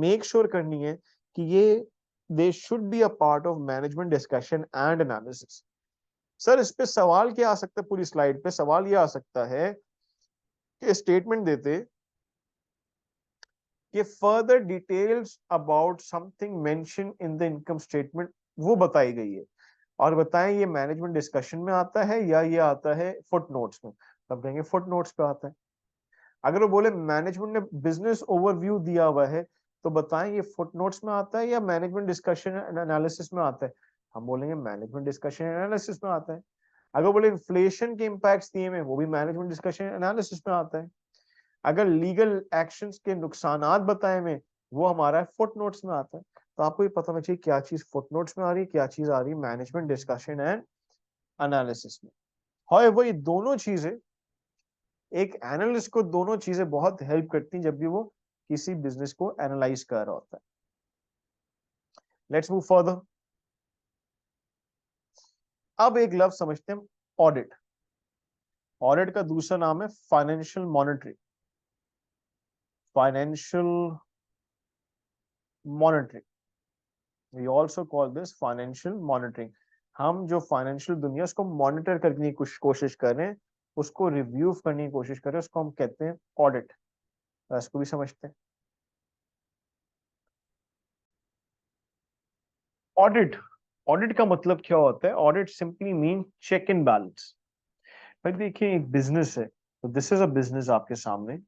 मेक श्योर करनी है कि ये they should be a part of management discussion and analysis. Sir इस पे सवाल क्या आ सकता है, पूरी स्लाइड पे सवाल ये आ सकता है कि स्टेटमेंट देते कि further details about something mention in the income statement वो बताई गई है, और बताएं ये मैनेजमेंट डिस्कशन में आता है या ये आता है फुट नोट्स में, तब कहेंगे फुट नोट्स पे आता है। अगर वो बोले मैनेजमेंट ने बिजनेस ओवरव्यू दिया हुआ है, तो बताएं ये फुट नोट्स में आता है या मैनेजमेंट डिस्कशन एंड एनालिसिस में आता है, हम बोलेंगे मैनेजमेंट डिस्कशन एनालिसिस में आता है। अगर बोले इन्फ्लेशन के इम्पैक्ट्स दिए में, वो भी मैनेजमेंट डिस्कशन एनालिसिस में आता है। अगर लीगल एक्शंस के नुकसानात बताए में, वो हमारा फुट नोट्स में आता है। तो आपको ये पता होना चाहिए क्या चीज फुट नोट्स में आ रही है, क्या चीज आ रही है मैनेजमेंट डिस्कशन एंड एनालिसिस में। हाउएवर ये दोनों चीजें, एक एनालिस्ट को दोनों चीजें बहुत हेल्प करती हैं जब भी वो किसी बिजनेस को एनालाइज कर रहा होता है। Let's move further. अब एक लफ्ज समझते हैं, ऑडिट। ऑडिट का दूसरा नाम है financial monitoring. Financial monitoring, we also call this financial monitoring. हम जो फाइनेंशियल दुनिया उसको मॉनिटर करने की कोशिश कर रहे हैं, उसको रिव्यू करने की कोशिश कर रहे हैं, उसको हम कहते हैं ऑडिट। इसको भी समझते हैं। ऑडिट, ऑडिट का मतलब क्या होता है? Audit simply mean check in balance. भाई देखिए, एक बिजनेस है, तो दिस इज अ बिजनेस आपके सामने,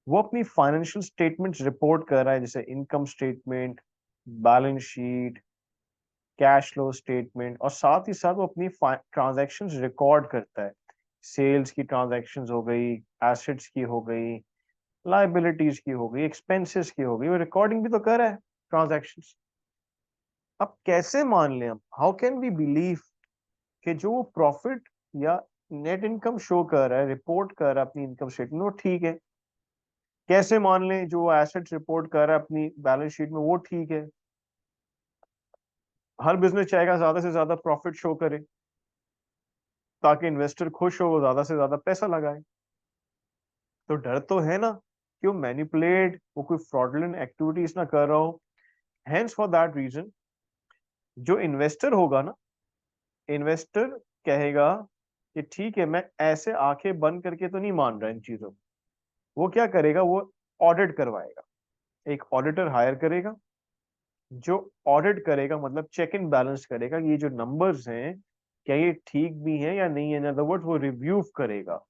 वो अपनी फाइनेंशियल स्टेटमेंट्स रिपोर्ट कर रहा है, जैसे income statement, balance sheet, cash flow statement, और साथ ही साथ वो अपनी ट्रांजैक्शंस रिकॉर्ड करता है। सेल्स की ट्रांजैक्शंस हो गई, एसेट्स की हो गई, लाइबिलिटीज की हो गई, एक्सपेंसेस की हो गई, वो रिकॉर्डिंग भी तो कर रहा है ट्रांजैक्शंस। अब कैसे मान लें हम, हाउ कैन वी बिलीव कि जो वो प्रॉफिट या नेट इनकम शो कर रहा है, रिपोर्ट कर रहा है अपनी इनकम स्टेटमेंट, वो ठीक है? कैसे मान लें जो एसेट्स रिपोर्ट कर रहा है अपनी बैलेंस शीट में वो ठीक है? हर बिजनेस चाहेगा ज्यादा से ज्यादा प्रॉफिट शो करे, ताकि इन्वेस्टर खुश हो, वो ज्यादा से ज्यादा पैसा लगाए। तो डर तो है ना कि वो मैनिपुलेट, वो कोई फ्रॉडुलेंट एक्टिविटीज ना कर रहा हो। हेंस फॉर दैट रीजन, जो इन्वेस्टर होगा ना, इन्वेस्टर कहेगा कि ठीक है, मैं ऐसे आंखें बंद करके तो नहीं मान रहा इन चीजों को। वो क्या करेगा? वो ऑडिट करवाएगा, एक ऑडिटर हायर करेगा, जो ऑडिट करेगा मतलब चेक इन बैलेंस करेगा कि ये जो नंबर्स हैं, क्या ये ठीक भी हैं या नहीं है। इन अदर वर्ड, वो रिव्यू करेगा,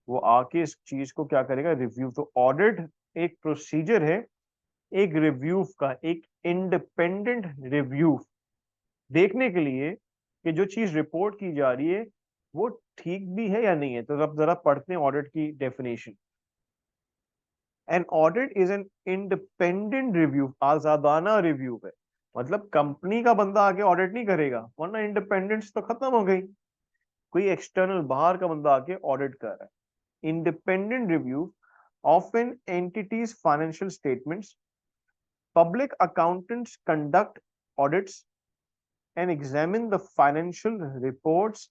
वो आके इस चीज को क्या करेगा? रिव्यू। तो ऑडिट एक प्रोसीजर है, एक रिव्यू का, एक इंडिपेंडेंट रिव्यू, देखने के लिए कि जो चीज रिपोर्ट की जा रही है वो ठीक भी है या नहीं है। तो अब जरा पढ़ते हैं ऑडिट की definition. An audit is an independent review, आजादाना रिव्यू है। मतलब कंपनी का बंदा आके ऑडिट नहीं करेगा, वरना इंडिपेंडेंस तो खत्म हो गई। कोई एक्सटर्नल बाहर का बंदा आके ऑडिट कर रहा है। Independent review of an entity's financial statements, public accountants conduct audits and examine the financial reports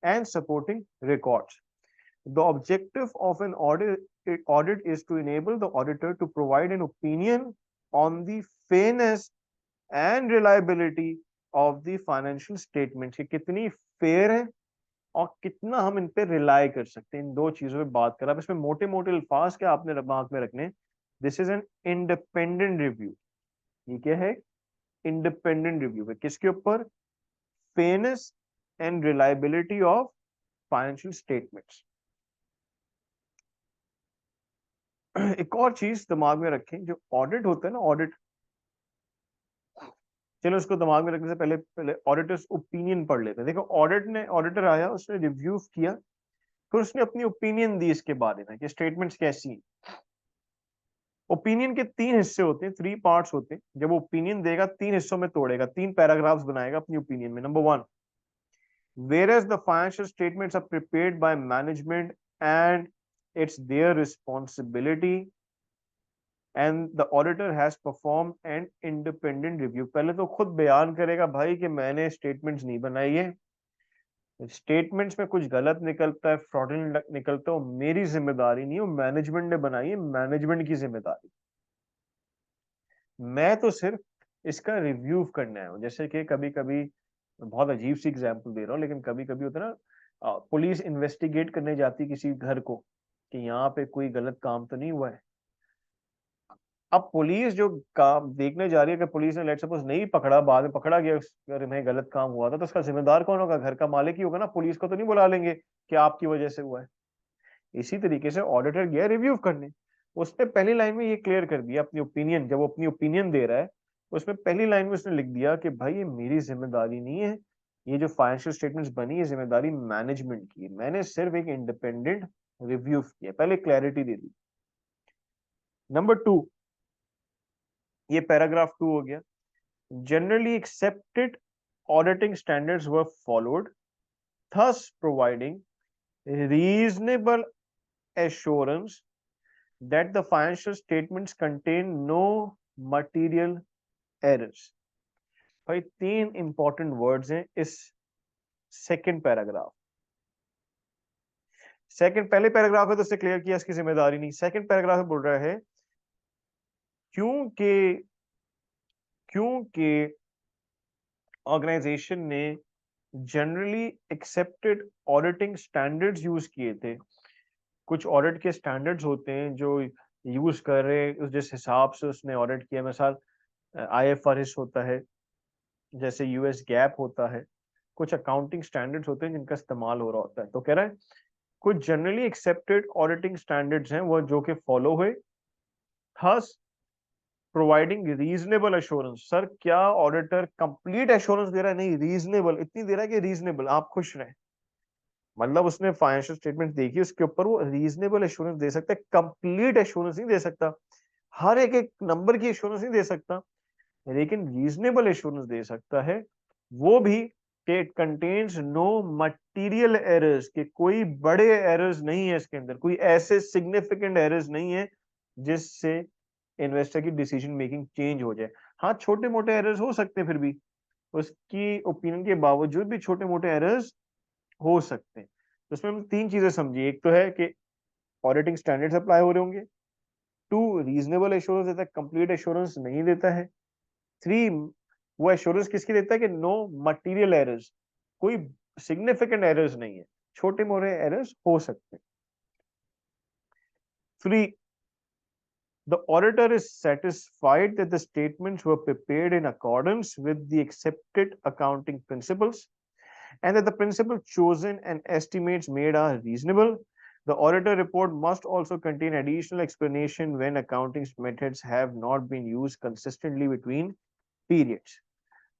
and supporting records. The objective of an audit is to enable the auditor to provide an opinion on the fairness and reliability of the financial statements, कि कितनी fair है और कितना हम इन पे rely कर सकते हैं। इन दो चीजों पे बात करा। अब इसमें मोटे मोटे अल्फाज क्या आपने दिमाग में रखने, this is an independent review. ये क्या है? इंडिपेंडेंट रिव्यू है। किसके ऊपर? Fairness and reliability of financial statements. एक और चीज दिमाग में रखें, जो ऑडिट होता है ना, ऑडिट, चलो उसको दिमाग में रखने से पहले पहले ऑडिटर्स ओपिनियन पढ़ लेते हैं। देखो, ऑडिटर आया, उसने रिव्यू किया, फिर उसने अपनी ओपिनियन दी इसके बारे में कि स्टेटमेंट्स कैसी हैं। ओपिनियन के तीन हिस्से होते हैं, थ्री पार्ट्स होते हैं। जब वो ओपिनियन देगा, तीन हिस्सों में तोड़ेगा, तीन पैराग्राफ्स बनाएगा अपनी ओपिनियन में। Number one, whereas the financial statements are prepared by management and it's their responsibility and the auditor has performed an independent review। पहले तो खुद बयान करेगा भाई कि मैंने स्टेटमेंट्स नहीं बनाई है, स्टेटमेंट्स में कुछ गलत निकलता है, फ्रॉडुलेंट निकलता है, वो मेरी जिम्मेदारी नहीं है, वो मैनेजमेंट ने बनाई है, मैनेजमेंट की जिम्मेदारी। मैं तो सिर्फ इसका रिव्यू करने आया हूँ। जैसे कि कभी कभी, बहुत अजीब सी एग्जांपल दे रहा हूँ, लेकिन कभी कभी होता है ना, पुलिस इन्वेस्टिगेट करने जाती किसी घर को कि यहाँ पे कोई गलत काम तो नहीं हुआ है। अब पुलिस जो काम देखने जा रही है, कि पुलिस ने लेट सपोज नहीं पकड़ा, बाद में पकड़ा गया घर में गलत काम हुआ था, तो उसका जिम्मेदार कौन होगा? घर का मालिक ही होगा ना। पुलिस को तो नहीं बुला लेंगे कि आपकी वजह से हुआ है। इसी तरीके से ऑडिटर गया रिव्यू करने, उसने पहली लाइन में ये क्लियर कर दिया अपनी ओपिनियन। जब वो अपनी ओपिनियन दे रहा है, उसमें पहली लाइन में उसने लिख दिया कि भाई ये मेरी जिम्मेदारी नहीं है, ये जो फाइनेंशियल स्टेटमेंट्स बनी है जिम्मेदारी मैनेजमेंट की है, मैंने सिर्फ एक इंडिपेंडेंट रिव्यू किया। पहले क्लैरिटी दे दी। नंबर टू, ये पैराग्राफ टू हो गया। Generally accepted auditing standards were followed, thus providing reasonable assurance that the financial statements contain no material errors। भाई तीन इंपॉर्टेंट वर्ड्स हैं इस सेकंड पैराग्राफ। सेकंड, पहले पैराग्राफ है तो उससे क्लियर किया इसकी जिम्मेदारी नहीं। सेकंड पैराग्राफ में बोल रहा है क्योंकि क्योंकि ऑर्गेनाइजेशन ने generally accepted auditing standards use किए थे। कुछ ऑडिट के स्टैंडर्ड्स होते हैं जो यूज कर रहे हैं, जिस हिसाब से उसने ऑडिट किया। मिसाल IFRS होता है, जैसे US गैप होता है। कुछ अकाउंटिंग स्टैंडर्ड्स होते हैं जिनका इस्तेमाल हो रहा होता है। तो कह रहा है कुछ जनरली एक्सेप्टेड ऑडिटिंग स्टैंडर्ड्स हैं वो जो कि फॉलो हुए, thus providing reasonable assurance. Sir क्या ऑडिटर कंप्लीट एश्योरेंस दे रहा है? नहीं, रीजनेबल इतनी दे रहा है कि रीजनेबल आप खुश रहें। मतलब उसने फाइनेंशियल स्टेटमेंट देखी, उसके ऊपर वो रीजनेबल एश्योरेंस दे सकता है, कंप्लीट एश्योरेंस नहीं दे सकता, हर एक एक नंबर की एश्योरेंस नहीं दे सकता, लेकिन रीजनेबल एश्योरेंस दे सकता है। वो भी कि it contains no material errors, के कोई बड़े एरर्स नहीं है इसके अंदर, कोई ऐसे सिग्निफिकेंट एरर्स नहीं है जिससे इन्वेस्टर की डिसीजन मेकिंग चेंज हो जाए। हाँ, छोटे मोटे एरर्स हो सकते हैं, फिर भी उसकी ओपिनियन के बावजूद भी छोटे मोटे एरर्स हो सकते हैं। तो इसमें हम तीन चीजें समझी। एक तो है कि ऑडिटिंग स्टैंडर्ड्स अप्लाई हो रहे होंगे। टू, रीजनेबल एश्योरेंस देता है, कंप्लीट एश्योरेंस नहीं देता है। थ्री, वो एश्योरेंस किसकी देता है कि नो मटेरियल एरर्स, कोई सिग्निफिकेंट एरर्स नहीं है, छोटे मोटे एरर्स हो सकते हैं। Three, the auditor is satisfied that the statements were prepared in accordance with the accepted accounting principles and that the principle chosen and estimates made are reasonable. The auditor report must also contain additional explanation when accounting methods have not been used consistently between periods.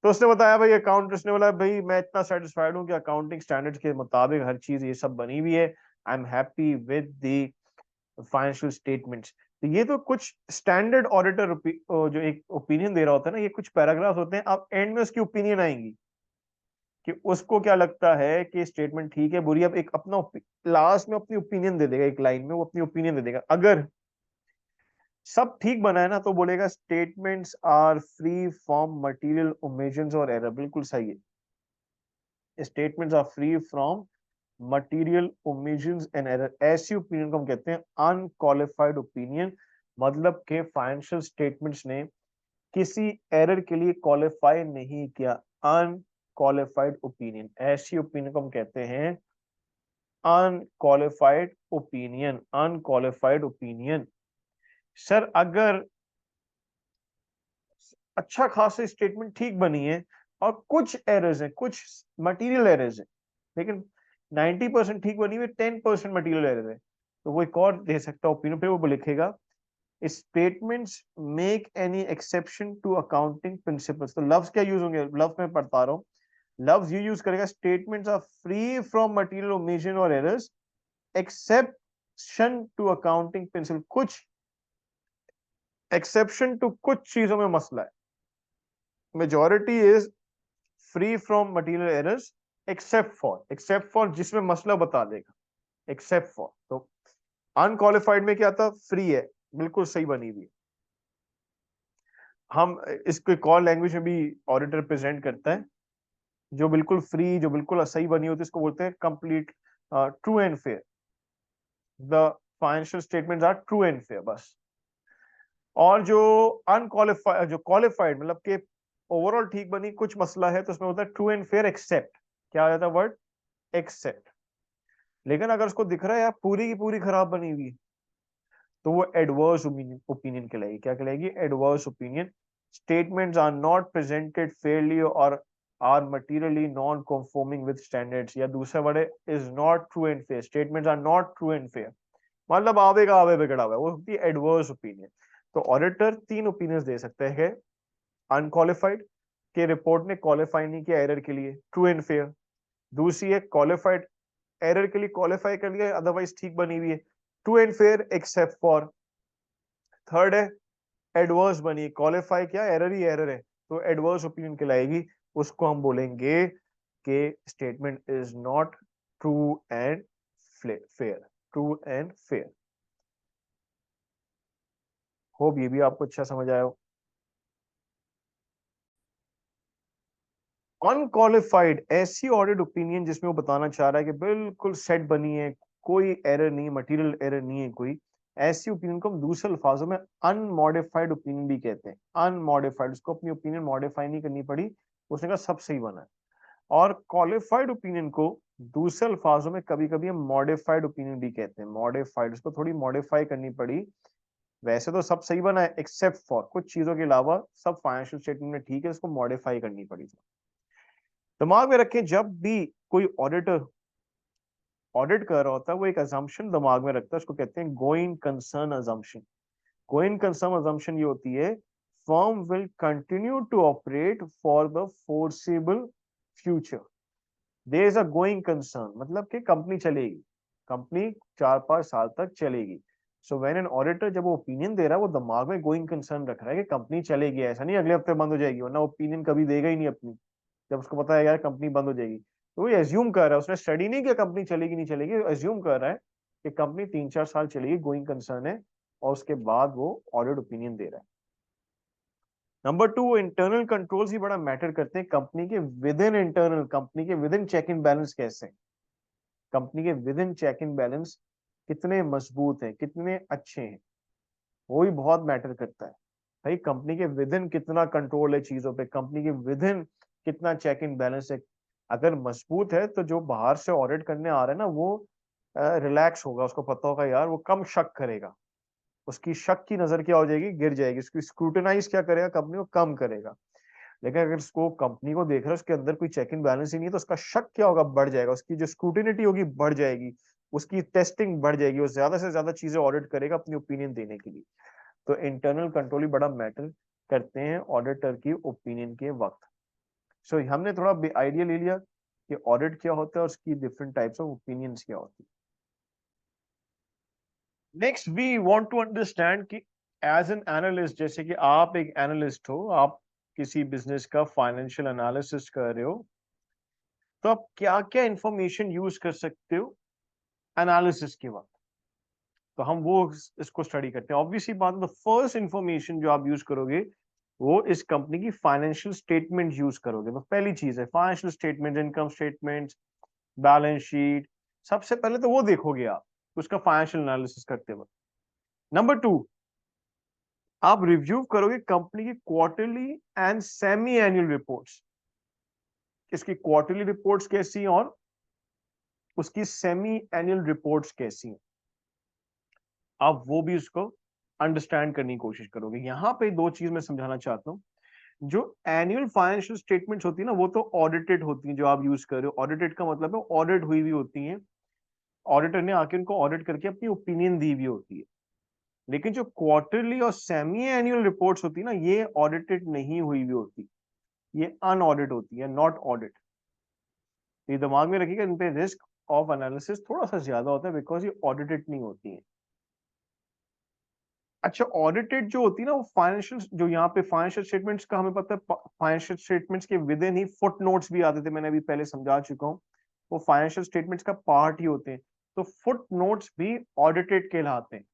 तो उसने बताया भाई, account उसने बोला भाई मैं इतना satisfied हूँ कि अकाउंटिंग स्टैंडर्ड्स के मुताबिक हर चीज ये सब बनी हुई है। I am happy with the financial statements. तो ये तो कुछ स्टैंडर्ड ऑडिटर जो एक ओपिनियन दे रहा होता है ना, ये कुछ पैराग्राफ होते हैं, अब एंड में उसकी ओपिनियन आएंगी कि उसको क्या लगता है कि स्टेटमेंट ठीक है बुरी। अब एक अपना लास्ट में अपनी ओपिनियन दे देगा, एक लाइन में वो अपनी ओपिनियन दे देगा। अगर सब ठीक बना है ना तो बोलेगा statements are free from material omissions और एरर। बिल्कुल सही है, statements are free from material omissions and error. ऐसी ओपिनियन को हम कहते हैं अनक्वालिफाइड ओपिनियन। मतलब के फाइनेंशियल स्टेटमेंट्स ने किसी एरर के लिए क्वालिफाई नहीं किया, अनक्वालिफाइड ओपिनियन। ऐसी ओपिनियन को हम कहते हैं unqualified opinion. Unqualified opinion. Sir अगर अच्छा खासा स्टेटमेंट ठीक बनी है और कुछ एरर्स हैं, कुछ मटेरियल एरर्स हैं, लेकिन 90% ठीक बनी हुई, 10% मटेरियल एरर है, तो वो एक और दे सकता ओपिनियन। फिर वो लिखेगा statements make any exception to accounting principles. तो लफ्ज क्या यूज होंगे? लफ्ज मैं पढ़ता रहा हूँ, लफ्ज ये यूज करेगा statements are free from material omission और errors exception to accounting principle. कुछ एक्सेप्शन टू कुछ चीजों में मसला है, majority is free from material errors except for जिसमें मसला बता देगा, एक्सेप्ट फॉर। तो अनक्वालिफाइड में क्या था? फ्री है, बिल्कुल सही बनी हुई। हम इसको कॉल लैंग्वेज में भी ऑडिटर प्रेजेंट करता है, जो बिल्कुल फ्री, जो बिल्कुल सही बनी होती है, इसको बोलते हैं complete, true and fair. The financial statements are true and fair, बस। और जो अनक्वालिफाइड, जो क्वालिफाइड मतलब कि ओवरऑल ठीक बनी, कुछ मसला है, तो उसमें होता है ट्रू एंड फेयर एक्सेप्ट। क्या आ जाता है वर्ड? एक्सेप्ट। लेकिन अगर उसको दिख रहा है यार पूरी की पूरी खराब बनी हुई है, तो वो एडवर्स ओपिनियन कहलाएगी। क्या कहलाएगी? Adverse opinion. Statements are not presented fairly और are materially non conforming with standards, या दूसरा वर्ड है is not true and fair. Statements are not true and fair, मतलब आवे का आवे बिगड़ा हुआ है, वो होती है एडवर्स ओपिनियन। तो ऑडिटर तीन ओपिनियंस दे सकते हैं। अनक्वालिफाइड, के रिपोर्ट ने क्वालिफाई नहीं किया एरर के लिए, ट्रू एंड फेयर। दूसरी है क्वालिफाइड, एरर के लिए क्वालिफाई कर लिया, अदरवाइज ठीक बनी हुई है, true and fair except for. Third है एडवर्स बनी, क्वालिफाई किया, एरर ही एरर है, तो एडवर्स ओपिनियन कहलाएगी। उसको हम बोलेंगे कि statement is not true and fair. True and fair. Hope ये भी आपको अच्छा समझ आया हो। अनक्वालिफाइड, ऐसी ऑडिट ओपिनियन जिसमें वो बताना चाह रहा है कि बिल्कुल सेट बनी है, कोई एरर नहीं, मटेरियल एरर नहीं है कोई, ऐसी ओपिनियन को हम दूसरे अल्फाजों में अनमॉडिफाइड ओपिनियन भी कहते हैं। अनमॉडिफाइड, उसको अपनी ओपिनियन मॉडिफाई नहीं करनी पड़ी, उसने कहा सब सही बना है। और क्वालिफाइड ओपिनियन को दूसरे अल्फाजों में कभी कभी हम मॉडिफाइड ओपिनियन भी कहते हैं। मॉडिफाइड, उसको थोड़ी मॉडिफाई करनी पड़ी। वैसे तो सब सही बना है एक्सेप्ट फॉर, कुछ चीजों के अलावा सब फाइनेंशियल स्टेटमेंट में ठीक है, इसको मॉडिफाई करनी पड़ी। दिमाग में रखें, जब भी कोई ऑडिटर ऑडिट कर रहा होता है वो एक अजम्पशन दिमाग में रखता है, उसको कहते हैं going concern assumption. Going concern assumption ये होती है, firm will continue to operate for the foreseeable future. There is a going concern, मतलब कि कंपनी चलेगी, कंपनी 4-5 साल तक चलेगी। सो व्हेन एन ऑडिटर जब वो ओपिनियन दे रहा है, वो दिमाग में गोइंग कंसर्न रख रहा है कि कंपनी चलेगी, ऐसा नहीं अगले हफ्ते बंद हो जाएगी, वरना ओपिनियन कभी देगा ही नहीं अपनी, जब उसको पता है यार कंपनी बंद हो जाएगी। तो वो एज्यूम कर रहा है, उसने स्टडी नहीं किया कंपनी चलेगी नहीं चलेगी, एज्यूम कर रहा है कि कंपनी 3-4 साल चलेगी, गोइंग कंसर्न है, और उसके बाद वो ऑडिट ओपिनियन दे रहा है। नंबर 2, इंटरनल कंट्रोल्स ही बड़ा मैटर करते हैं कंपनी के विद इन। इंटरनल, कंपनी के within check in balance कैसे, कंपनी के within check in balance कितने मजबूत हैं, कितने अच्छे हैं, वो भी बहुत मैटर करता है। भाई कंपनी के विद इन कितना कंट्रोल है चीजों पे, कंपनी के विद इन कितना चेक इन बैलेंस है। अगर मजबूत है तो जो बाहर से ऑडिट करने आ रहा है ना, वो रिलैक्स होगा, उसको पता होगा यार वो कम शक करेगा, उसकी शक की नजर क्या हो जाएगी, गिर जाएगी, उसकी स्क्रूटिनाइज क्या करेगा, कंपनी को कम करेगा। लेकिन अगर उसको कंपनी को देख रहा है उसके अंदर कोई चेक इन बैलेंस ही नहीं है, तो उसका शक क्या होगा, बढ़ जाएगा, उसकी जो स्क्रूटिनिटी होगी बढ़ जाएगी, उसकी टेस्टिंग बढ़ जाएगी, वो ज्यादा से ज्यादा चीजें ऑडिट करेगा अपनी ओपिनियन देने के लिए। तो इंटरनल कंट्रोल ही बड़ा मैटर करते हैं ऑडिटर की ओपिनियन के वक्त। सो हमने थोड़ा आइडिया ले लिया कि ऑडिट क्या होता है और उसकी डिफरेंट टाइप्स ऑफ ओपिनियंस क्या होती है। Next we want to understand कि एज एन एनालिस्ट, जैसे कि आप एक एनालिस्ट हो, आप किसी बिजनेस का फाइनेंशियल एनालिसिस कर रहे हो, तो आप क्या क्या इंफॉर्मेशन यूज कर सकते हो एनालिसिस के वक्त। तो हम वो इसको स्टडी करते हैं। ऑब्वियसली बात है, फर्स्ट इंफॉर्मेशन जो आप यूज करोगे वो इस कंपनी की फाइनेंशियल स्टेटमेंट यूज करोगे। तो पहली चीज है financial statement, income statement, balance sheet, सबसे पहले तो वो देखोगे आप उसका फाइनेंशियल एनालिसिस करते वक्त। नंबर 2, आप रिव्यू करोगे कंपनी की quarterly and semi annual reports, इसकी क्वार्टरली रिपोर्ट्स कैसी हैं और उसकी सेमी एनुअल रिपोर्ट्स कैसी हैं, आप वो भी उसको अंडरस्टैंड करने की कोशिश करोगे। यहां पे दो चीज मैं समझाना चाहता हूँ। जो एनुअल फाइनेंशियल स्टेटमेंट्स होती है ना, वो तो ऑडिटेड होती हैं, जो आप यूज कर रहे हो, ऑडिटेड का मतलब है ऑडिट हुई हुई होती हैं, ऑडिटर ने आके उनको ऑडिट करके अपनी ओपिनियन दी हुई होती है। लेकिन जो क्वार्टरली और सेमी एनुअल रिपोर्ट्स होती है ना, ये ऑडिटेड नहीं हुई हुई होती, ये अनऑडिट होती है, नॉट ऑडिट। ये दिमाग में रखिएगा, इन पे रिस्क ऑफ एनालिसिस थोड़ा सा ज्यादा होता है, बिकॉज ये ऑडिटेड नहीं होती है। अच्छा, ऑडिटेड जो होती है ना, वो फाइनेंशियल, जो यहाँ पे फाइनेंशियल स्टेटमेंट्स का हमें पता है, फाइनेंशियल स्टेटमेंट्स के with in he foot notes भी आते थे, मैंने अभी पहले समझा चुका हूँ, वो फाइनेंशियल स्टेटमेंट्स का पार्ट ही होते हैं। तो फुट नोट्स भी ऑडिटेड कहलाते हैं।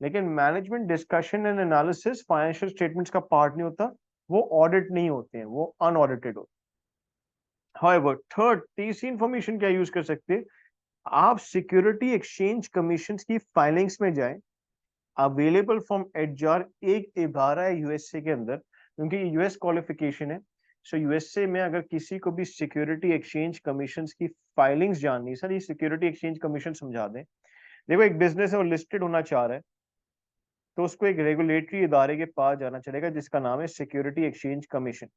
लेकिन management discussion and analysis financial statements का पार्ट नहीं होता, वो ऑडिट नहीं होते हैं, वो अनऑडिटेड होते हैं। हाउएवर, थर्ड, तीसरी इंफॉर्मेशन क्या यूज कर सकते हैं, आप सिक्योरिटी एक्सचेंज कमीशन की फाइलिंग्स में जाएं। अवेलेबल फ्रॉम एडजार एक इबारा है यूएसए के अंदर, क्योंकि ये यूएस क्वालिफिकेशन है। सो यूएसए में अगर किसी को भी सिक्योरिटी एक्सचेंज कमीशन की फाइलिंग्स जाननी, सर ये सिक्योरिटी एक्सचेंज कमीशन समझा दें। देखो, एक बिजनेस है और लिस्टेड होना चाह रहा है, तो उसको एक रेगुलेटरी इदारे के पास जाना चलेगा जिसका नाम है सिक्योरिटी एक्सचेंज कमीशन।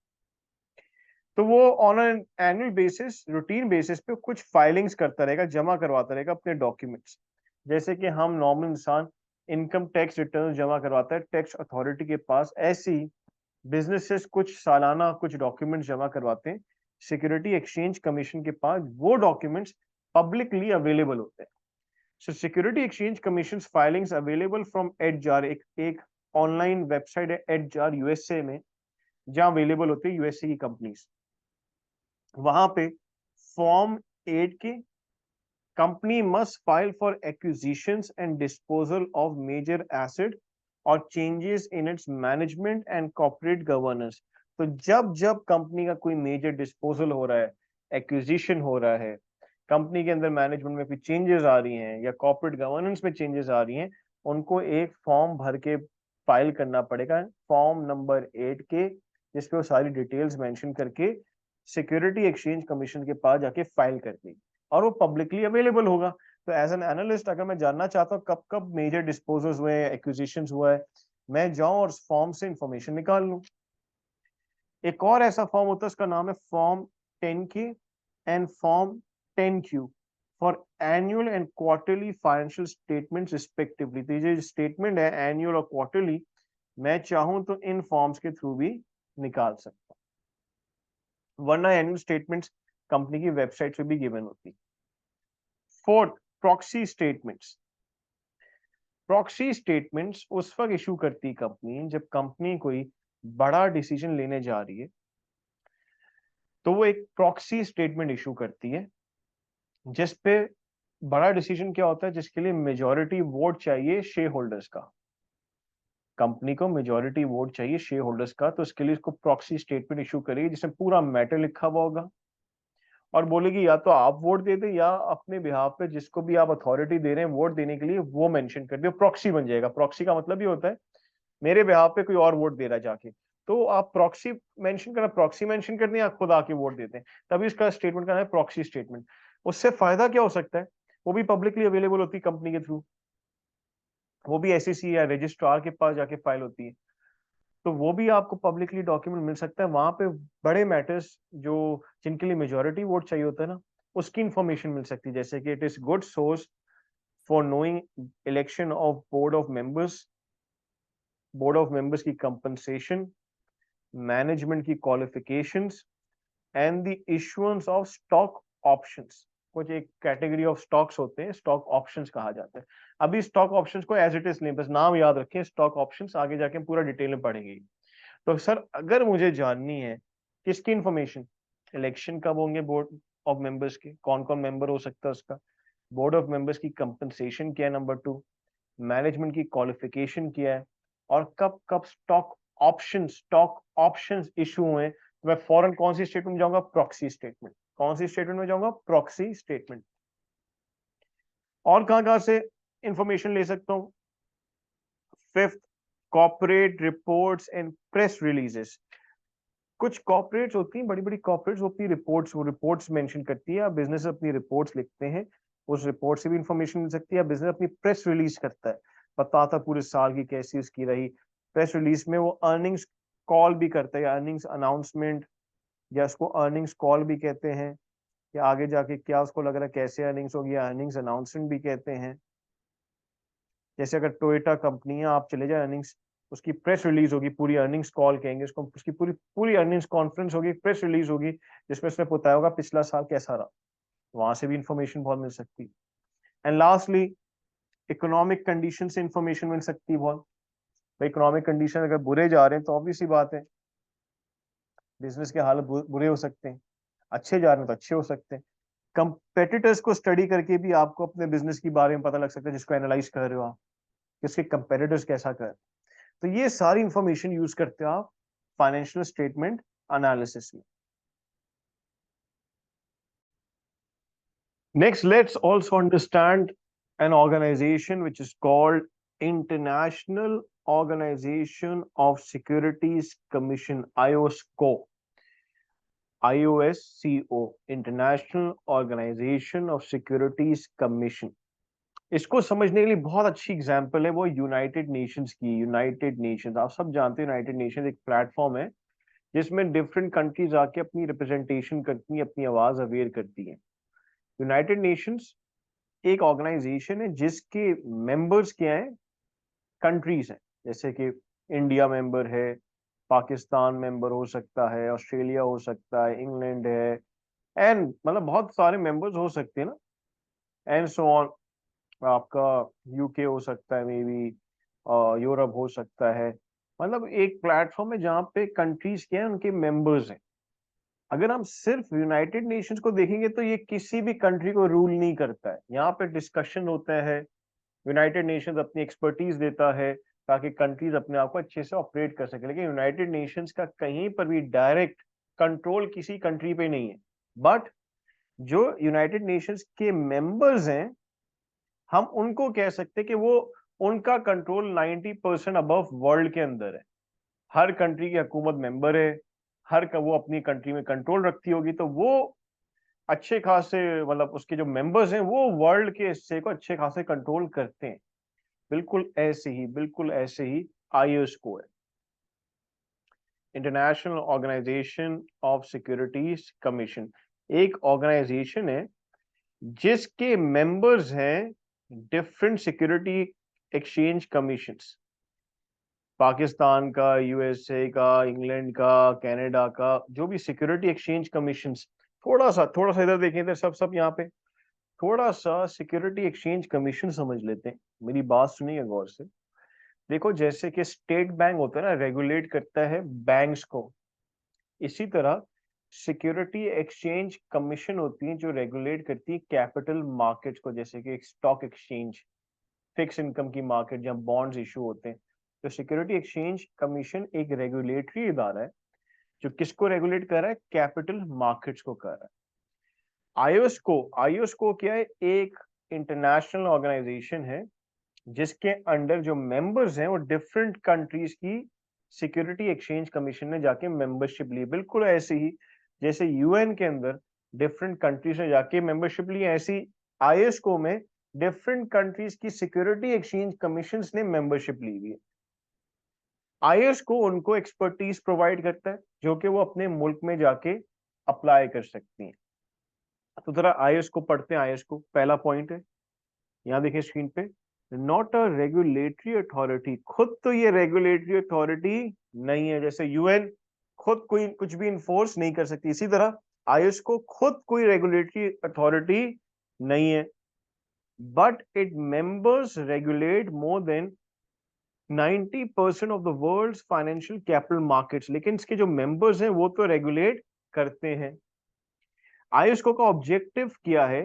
तो वो on an annual basis, routine basis पे कुछ फाइलिंग्स करता रहेगा, जमा करवाता रहेगा अपने डॉक्यूमेंट्स। जैसे कि हम नॉर्मल इंसान इनकम टैक्स रिटर्न जमा करवाता है टैक्स अथॉरिटी के पास, ऐसी बिजनेसेस कुछ सालाना कुछ डॉक्यूमेंट्स जमा करवाते हैं सिक्योरिटी एक्सचेंज कमीशन के पास। वो डॉक्यूमेंट्स पब्लिकली अवेलेबल होते हैं। So security exchange commission filings available from EDGAR, एक ऑनलाइन वेबसाइट है एडजार यूएसए में, जहां अवेलेबल होती है यूएसए की कंपनीज। वहां पे फॉर्म 8 के company must file for acquisitions and disposal of major asset और changes in its management and corporate governance. तो जब जब कंपनी का कोई मेजर डिस्पोजल हो रहा है, एक्विजिशन हो रहा है, कंपनी के अंदर मैनेजमेंट में कोई चेंजेस आ रही हैं या कॉर्पोरेट गवर्नेंस में चेंजेस आ रही हैं, उनको एक फॉर्म भर के फाइल करना पड़ेगा, फॉर्म नंबर 8 के, जिसपे वो सारी डिटेल्स मेंशन करके सिक्योरिटी एक्सचेंज कमीशन के पास जाके फाइल कर दी, और वो पब्लिकली अवेलेबल होगा। तो एज एन एनालिस्ट अगर मैं जानना चाहता हूँ कब कब मेजर डिस्पोजल्स हुए हैं, एक्विजिशंस हुआ है, मैं जाऊं और फॉर्म से इंफॉर्मेशन निकाल लूं। एक और ऐसा फॉर्म होता है, उसका नाम है form 10K and form 10Q for annual and quarterly financial statements respectively. तो ये जो स्टेटमेंट है एनुअल और क्वार्टरली, मैं चाहूं तो इन फॉर्म्स के थ्रू भी निकाल सकता हूं, वरना एनुअल स्टेटमेंट्स कंपनी की वेबसाइट पे भी गिवन होती। Fourth, proxy statements. Proxy statements उस वक्त इशू करती कंपनी जब कंपनी कोई बड़ा डिसीजन लेने जा रही है, तो वो एक प्रॉक्सी स्टेटमेंट इशू करती है, जिसपे बड़ा डिसीजन क्या होता है, जिसके लिए मेजॉरिटी वोट चाहिए शेयर होल्डर्स का। कंपनी को मेजॉरिटी वोट चाहिए शेयर होल्डर्स का, तो उसके लिए इसको प्रॉक्सी स्टेटमेंट इशू करेगी, जिसमें पूरा मैटर लिखा हुआ होगा, और बोलेगी या तो आप वोट दे दें या अपने बिहाफ पे जिसको भी आप अथॉरिटी दे रहे हैं वोट देने के लिए वो मेंशन कर दे, प्रॉक्सी बन जाएगा। प्रॉक्सी का मतलब ये होता है मेरे बिहाफ पे कोई और वोट दे रहा है जाके, तो आप प्रॉक्सी मेंशन करना, प्रॉक्सी मेंशन कर दें या खुद आके वोट देते हैं, तभी इसका स्टेटमेंट का नाम है प्रॉक्सी स्टेटमेंट। उससे फायदा क्या हो सकता है, वो भी पब्लिकली अवेलेबल होती है कंपनी के थ्रू, वो भी एसईसी या रजिस्ट्रार के पास जाके फाइल होती है, तो वो भी आपको पब्लिकली डॉक्यूमेंट मिल सकता है। वहां पे बड़े मैटर्स जो जिनके लिए मेजॉरिटी वोट चाहिए होता है ना, उसकी इंफॉर्मेशन मिल सकती है, जैसे कि it is good source for knowing election of board of members की कंपनसेशन, मैनेजमेंट की qualifications and the issuance of stock options. कुछ एक कैटेगरी ऑफ स्टॉक्स होते हैं, स्टॉक ऑप्शंस कहा जाता है। अभी स्टॉक ऑप्शंस को एज इट इज लें, बस नाम याद रखें स्टॉक ऑप्शंस, आगे जाके हम पूरा डिटेल में पढ़ेंगे। तो सर अगर मुझे जाननी है किसकी इंफॉर्मेशन, इलेक्शन कब होंगे बोर्ड ऑफ मेंबर्स के, कौन कौन मेंबर हो सकता है उसका, बोर्ड ऑफ मेंबर्स की कंपनसेशन क्या है, नंबर 2 मैनेजमेंट की क्वालिफिकेशन क्या है, और कब कब स्टॉक ऑप्शंस इशू हुए, तो मैं फौरन कौन सी स्टेटमेंट में जाऊंगा, प्रॉक्सी स्टेटमेंट। कौन सी स्टेटमेंट में जाऊंगा, प्रॉक्सी स्टेटमेंट। और कहां कहां से इंफॉर्मेशन ले सकता हूं, fifth, corporate reports and press releases. कुछ कॉर्पोरेट्स होती हैं, बड़ी बड़ी कॉर्पोरेट्स, वो अपनी रिपोर्ट्स, वो रिपोर्ट्स मेंशन करती है, बिजनेस अपनी रिपोर्ट्स लिखते हैं, उस रिपोर्ट से भी इंफॉर्मेशन मिल सकती है। बिजनेस अपनी प्रेस रिलीज करता है, बताता पूरे साल की कैसी उसकी रही। प्रेस रिलीज में वो अर्निंग्स कॉल भी करता है, अर्निंग्स अनाउंसमेंट, या उसको अर्निंग्स कॉल भी कहते हैं, या आगे जाके क्या उसको लग रहा है कैसे अर्निंग्स होगी, अर्निंग्स अनाउंसमेंट भी कहते हैं। जैसे अगर टोयोटा कंपनी है, आप चले जाए अर्निंग्स, उसकी प्रेस रिलीज होगी, पूरी अर्निंग्स कॉल कहेंगे उसको, उसकी पूरी पूरी अर्निंग्स कॉन्फ्रेंस होगी, प्रेस रिलीज होगी, जिसमें उसने बताया होगा पिछला साल कैसा रहा। वहां से भी इंफॉर्मेशन बहुत मिल सकती है। एंड लास्टली, इकोनॉमिक कंडीशन से इंफॉर्मेशन मिल सकती है बहुत। भाई इकोनॉमिक कंडीशन अगर बुरे जा रहे हैं तो ऑब्वियस सी बात है बिजनेस के हालत बुरे हो सकते हैं, अच्छे जा रहे हैं तो अच्छे हो सकते हैं। कंपेटिटर्स को स्टडी करके भी आपको अपने बिजनेस के बारे में पता लग सकता है, जिसको एनालाइज कर रहे हो आप, कि उसके कंपेटिटर्स कैसा कर। तो ये सारी इंफॉर्मेशन यूज करते हो आप फाइनेंशियल स्टेटमेंट एनालिसिस में। Next, let's also understand an organization which is called International Organization of Securities Commission, IOSCO. IOSCO, International Organization of Securities Commission. इसको समझने के लिए बहुत अच्छी एग्जांपल है वो यूनाइटेड नेशंस की। यूनाइटेड नेशंस आप सब जानते हैं, यूनाइटेड नेशंस एक प्लेटफॉर्म है जिसमें डिफरेंट कंट्रीज आके अपनी रिप्रेजेंटेशन करती हैं, अपनी आवाज अवेयर करती हैं। यूनाइटेड नेशंस एक ऑर्गेनाइजेशन है जिसके मेंबर्स क्या हैं, कंट्रीज हैं, जैसे कि इंडिया मेंबर है, पाकिस्तान मेंबर हो सकता है, ऑस्ट्रेलिया हो सकता है, इंग्लैंड है, एंड मतलब बहुत सारे मेंबर्स हो सकते हैं ना, एंड सो ऑन। आपका यूके हो सकता है, मे बी यूरोप हो सकता है। मतलब एक प्लेटफॉर्म है जहाँ पे कंट्रीज के हैं, उनके मेंबर्स हैं। अगर हम सिर्फ यूनाइटेड नेशंस को देखेंगे तो ये किसी भी कंट्री को रूल नहीं करता है, यहाँ पे डिस्कशन होता है, यूनाइटेड नेशंस अपनी एक्सपर्टीज देता है ताकि कंट्रीज अपने आप को अच्छे से ऑपरेट कर सके। लेकिन यूनाइटेड नेशंस का कहीं पर भी डायरेक्ट कंट्रोल किसी कंट्री पे नहीं है। बट जो यूनाइटेड नेशंस के मेंबर्स हैं, हम उनको कह सकते हैं कि वो उनका कंट्रोल 90% अबव वर्ल्ड के अंदर है। हर कंट्री की हुकूमत मेंबर है, वो अपनी कंट्री में कंट्रोल रखती होगी, तो वो अच्छे खासे मतलब उसके जो मेंबर्स हैं वो वर्ल्ड के हिस्से को अच्छे खासे कंट्रोल करते हैं। बिल्कुल ऐसे ही आईएसओ है, International Organization of Securities Commission. एक ऑर्गेनाइजेशन है जिसके मेंबर्स हैं different security exchange commissions, Pakistan का, यूएसए का, इंग्लैंड का, कनाडा का, जो भी सिक्योरिटी एक्सचेंज कमीशंस। थोड़ा सा इधर देखें, इधर सब यहाँ पे थोड़ा सा सिक्योरिटी एक्सचेंज कमीशन समझ लेते हैं। मेरी बात सुनिए गौर से। देखो, जैसे कि स्टेट बैंक होता है ना, रेगुलेट करता है बैंक्स को, इसी तरह सिक्योरिटी एक्सचेंज कमीशन होती है जो रेगुलेट करती है कैपिटल मार्केट्स को, जैसे कि एक स्टॉक एक्सचेंज, फिक्स इनकम की मार्केट जहाँ बॉन्ड्स इशू होते हैं। तो सिक्योरिटी एक्सचेंज कमीशन एक रेगुलेटरी इदारा है जो किसको रेगुलेट कर रहा है? कैपिटल मार्केट्स को कर रहा है। आईओस्को क्या है? एक इंटरनेशनल ऑर्गेनाइजेशन है जिसके अंडर जो मेंबर्स हैं वो डिफरेंट कंट्रीज की सिक्योरिटी एक्सचेंज कमीशन ने जाके मेंबरशिप ली। बिल्कुल ऐसे ही जैसे यूएन के अंदर डिफरेंट कंट्रीज ने जाके मेंबरशिप ली, ऐसी आईएसको में डिफरेंट कंट्रीज की सिक्योरिटी एक्सचेंज कमीशंस ने मेंबरशिप ली हुई है। आईएसको उनको एक्सपर्टीज प्रोवाइड करता है जो कि वो अपने मुल्क में जाके अप्लाई कर सकती हैं। तो जरा आईएस को पढ़ते हैं। आईएस को पहला पॉइंट है, यहाँ देखिए स्क्रीन पे, नॉट अ रेगुलेटरी अथॉरिटी। खुद तो ये रेगुलेटरी अथॉरिटी नहीं है, जैसे यूएन खुद कोई कुछ भी इन्फोर्स नहीं कर सकती, इसी तरह आईएस को खुद कोई रेगुलेटरी अथॉरिटी नहीं है। But it members regulate more than 90% of the world's financial capital markets. लेकिन इसके जो मेंबर्स हैं वो तो रेगुलेट करते हैं। आईएसको का ऑब्जेक्टिव क्या है?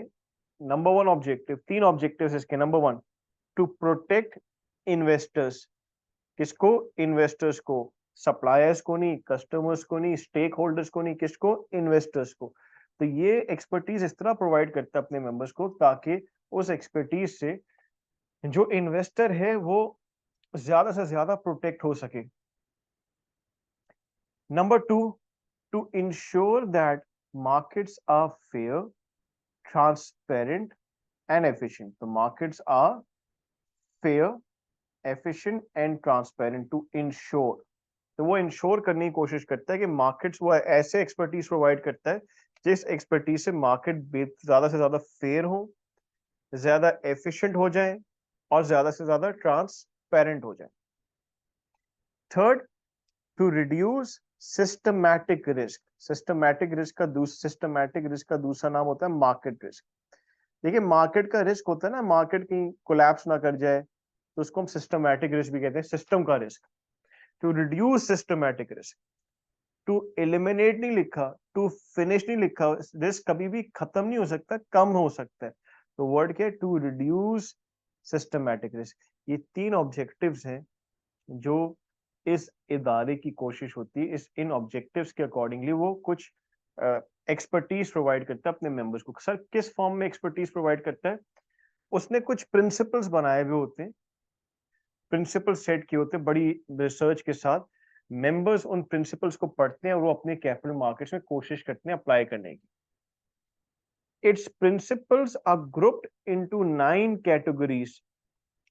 नंबर वन ऑब्जेक्टिव, तीन ऑब्जेक्टिव्स इसके। Number one, to protect investors. किसको? इन्वेस्टर्स को, सप्लायर्स को नहीं, कस्टमर्स को नहीं, स्टेक होल्डर्स को नहीं, किसको? इन्वेस्टर्स को। तो ये एक्सपर्टीज इस तरह प्रोवाइड करता है अपने मेंबर्स को ताकि उस एक्सपर्टीज से जो इन्वेस्टर है वो ज्यादा से ज्यादा प्रोटेक्ट हो सके। Number two, to ensure that markets are fair, transparent and efficient. तो markets are fair, efficient and transparent, to ensure. तो वो इंश्योर करने की कोशिश करता है कि मार्केट्स, वो ऐसे एक्सपर्टीज प्रोवाइड करता है जिस एक्सपर्टीज से मार्केट ज्यादा से ज्यादा फेयर हो, ज्यादा एफिशिएंट हो जाए और ज्यादा से ज्यादा ट्रांसपेरेंट हो जाए। Third, to reduce systematic risk. Systematic risk का दूसरा नाम होता है मार्केट रिस्क। देखिए, मार्केट का रिस्क होता है ना, मार्केट की कोलैप्स ना कर जाए, तो उसको हम सिस्टमैटिक रिस्क भी कहते हैं, सिस्टम का risk. To reduce systematic risk, to eliminate नहीं लिखा, टू फिनिश नहीं लिखा। रिस्क कभी भी खत्म नहीं हो सकता, कम हो सकता है। तो वर्ड क्या है? To reduce systematic risk. ये तीन ऑब्जेक्टिव्स हैं जो इस इदारे की कोशिश होती है, इन ऑब्जेक्टिव्स के अकॉर्डिंगली वो कुछ एक्सपर्टीज प्रोवाइड करता है अपने मेंबर्स को। सर, किस फॉर्म में एक्सपर्टीज प्रोवाइड करता है? उसने कुछ प्रिंसिपल्स बनाए हुए होते हैं, प्रिंसिपल सेट किए होते हैं बड़ी रिसर्च के साथ। मेंबर्स उन प्रिंसिपल्स को पढ़ते हैं और वो अपने कैपिटल मार्केट्स में कोशिश करते हैं अप्लाई करने की। Its principles are grouped into 9 categories,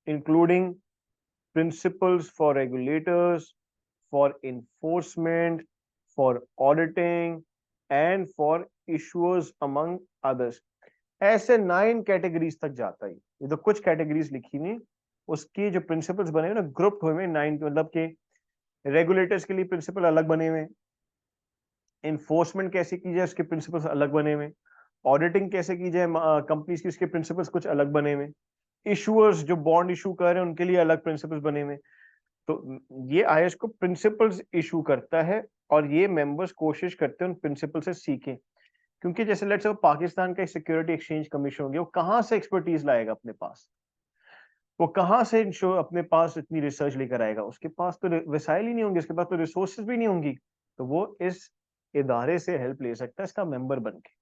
including principles for regulators, for enforcement, for auditing, and for issuers among others। ऐसे 9 कैटेगरीज तक जाता है। ये तो कुछ कैटेगरीज लिखी नहीं, उसकी जो प्रिंसिपल्स बने हुए ना, ग्रुप हुए हैं 9, मतलब के रेगुलेटर्स के लिए प्रिंसिपल अलग बने हुए, इन्फोर्समेंट कैसे की जाए उसके प्रिंसिपल्स अलग बने हुए, ऑडिटिंग कैसे की जाए कंपनीज की, उसके प्रिंसिपल्स कुछ अलग बने हुए, इशुअर्स जो बॉन्ड इशू कर रहे हैं उनके लिए अलग प्रिंसिपल्स बने हुए। तो ये आईएस को प्रिंसिपल्स इशू करता है और ये मेंबर्स कोशिश करते हैं उन प्रिंसिपल से सीखें। क्योंकि जैसे लेट्स से पाकिस्तान का सिक्योरिटी एक्सचेंज कमीशन हो गया, वो कहाँ से एक्सपर्टीज लाएगा अपने पास? वो कहाँ से अपने पास इतनी रिसर्च लेकर आएगा? उसके पास तो वसाइल ही नहीं होंगे, उसके पास तो रिसोर्सेज भी नहीं होंगी। तो वो इस इदारे से हेल्प ले सकता है इसका मेंबर बन के।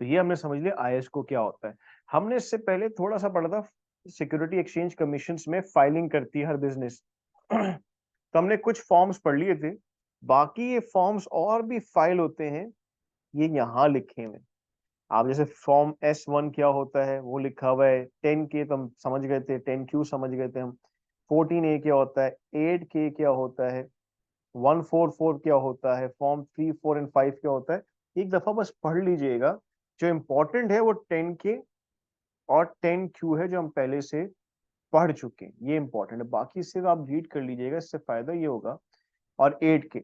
तो ये हमने समझ लिया आईएस को क्या होता है। हमने इससे पहले थोड़ा सा पढ़ा था सिक्योरिटी एक्सचेंज कमीशंस में फाइलिंग करती है हर बिजनेस। तो हमने कुछ फॉर्म्स पढ़ लिए थे, बाकी ये फॉर्म्स और भी फाइल होते हैं, ये यहाँ लिखे हुए। आप जैसे फॉर्म S1 क्या होता है वो लिखा हुआ है, 10K तो हम समझ गए थे, 10Q समझ गए थे हम, 14A क्या होता है, 8K क्या होता है, 144 क्या होता है, फॉर्म 3, 4 एंड 5 क्या होता है। एक दफा बस पढ़ लीजिएगा। जो इम्पोर्टेंट है वो 10K और 10Q है, जो हम पहले से पढ़ चुके हैं, ये इंपॉर्टेंट है। बाकी सिर्फ आप रीड कर लीजिएगा, इससे फायदा ये होगा। और 8K,